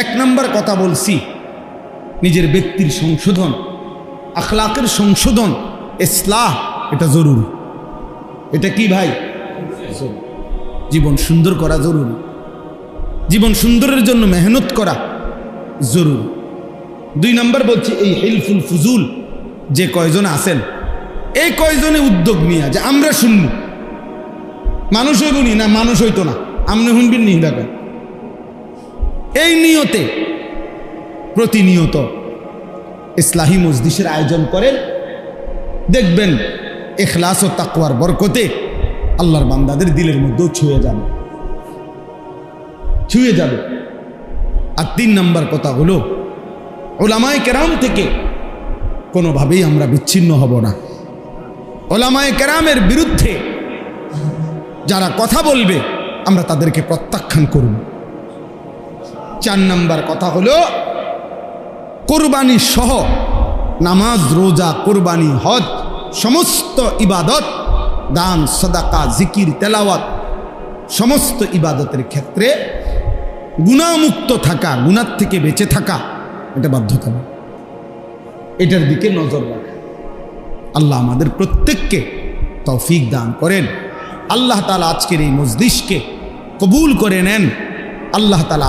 1 নম্বর কথা বলছি, নিজের ব্যক্তির সংশোধন, আখলাকের সংশোধন, ইসলাহ, এটা জরুরি। এটা কি ভাই? জীবন সুন্দর করা জরুরি, জীবন সুন্দরের জন্য মেহনত করা জরুরি। 2 নম্বর বলছি, এই হিলফুল ফুজুল যে কয়জন আছেন, এই কয়জনে উদ্যোগ নিয়ে যে আমরা শুনব, মানুষ হইব নি না, মানুষ হইতো না, আপনি শুনবেন নি, দেখেন এই নিয়তে প্রতিনিয়ত ইসলাহি মজলিসের আয়োজন করেন। দেখবেন ইখলাস ও তাকওয়ার বরকতে আল্লাহর বান্দাদের দিলের মধ্যেও ছুঁয়ে যাবে, ছুঁয়ে যাবে। আর 3 নম্বর কথা হলো, উলামায়ে কেরাম থেকে কোনোভাবেই আমরা বিচ্ছিন্ন হব না। উলামায়ে কেরামের বিরুদ্ধে যারা কথা বলবে আমরা তাদেরকে প্রত্যাখ্যান করব। 4 নম্বর কথা হলো, কুরবানি সহ নামাজ, রোজা, কুরবানি, হজ, সমস্ত ইবাদত, দান, সাদাকা, জিকির, তেলাওয়াত, সমস্ত ইবাদতের ক্ষেত্রে গুনাহমুক্ত থাকা, গুনাহ থেকে বেঁচে থাকা, এটা বাধ্যতা। এটার দিকে নজর রাখা। আল্লাহ আমাদের প্রত্যেককে তৌফিক দান করেন। আল্লাহ তাআলা আজকের এই মজলিসকে কবুল করে নেন। আল্লাহ তাআলা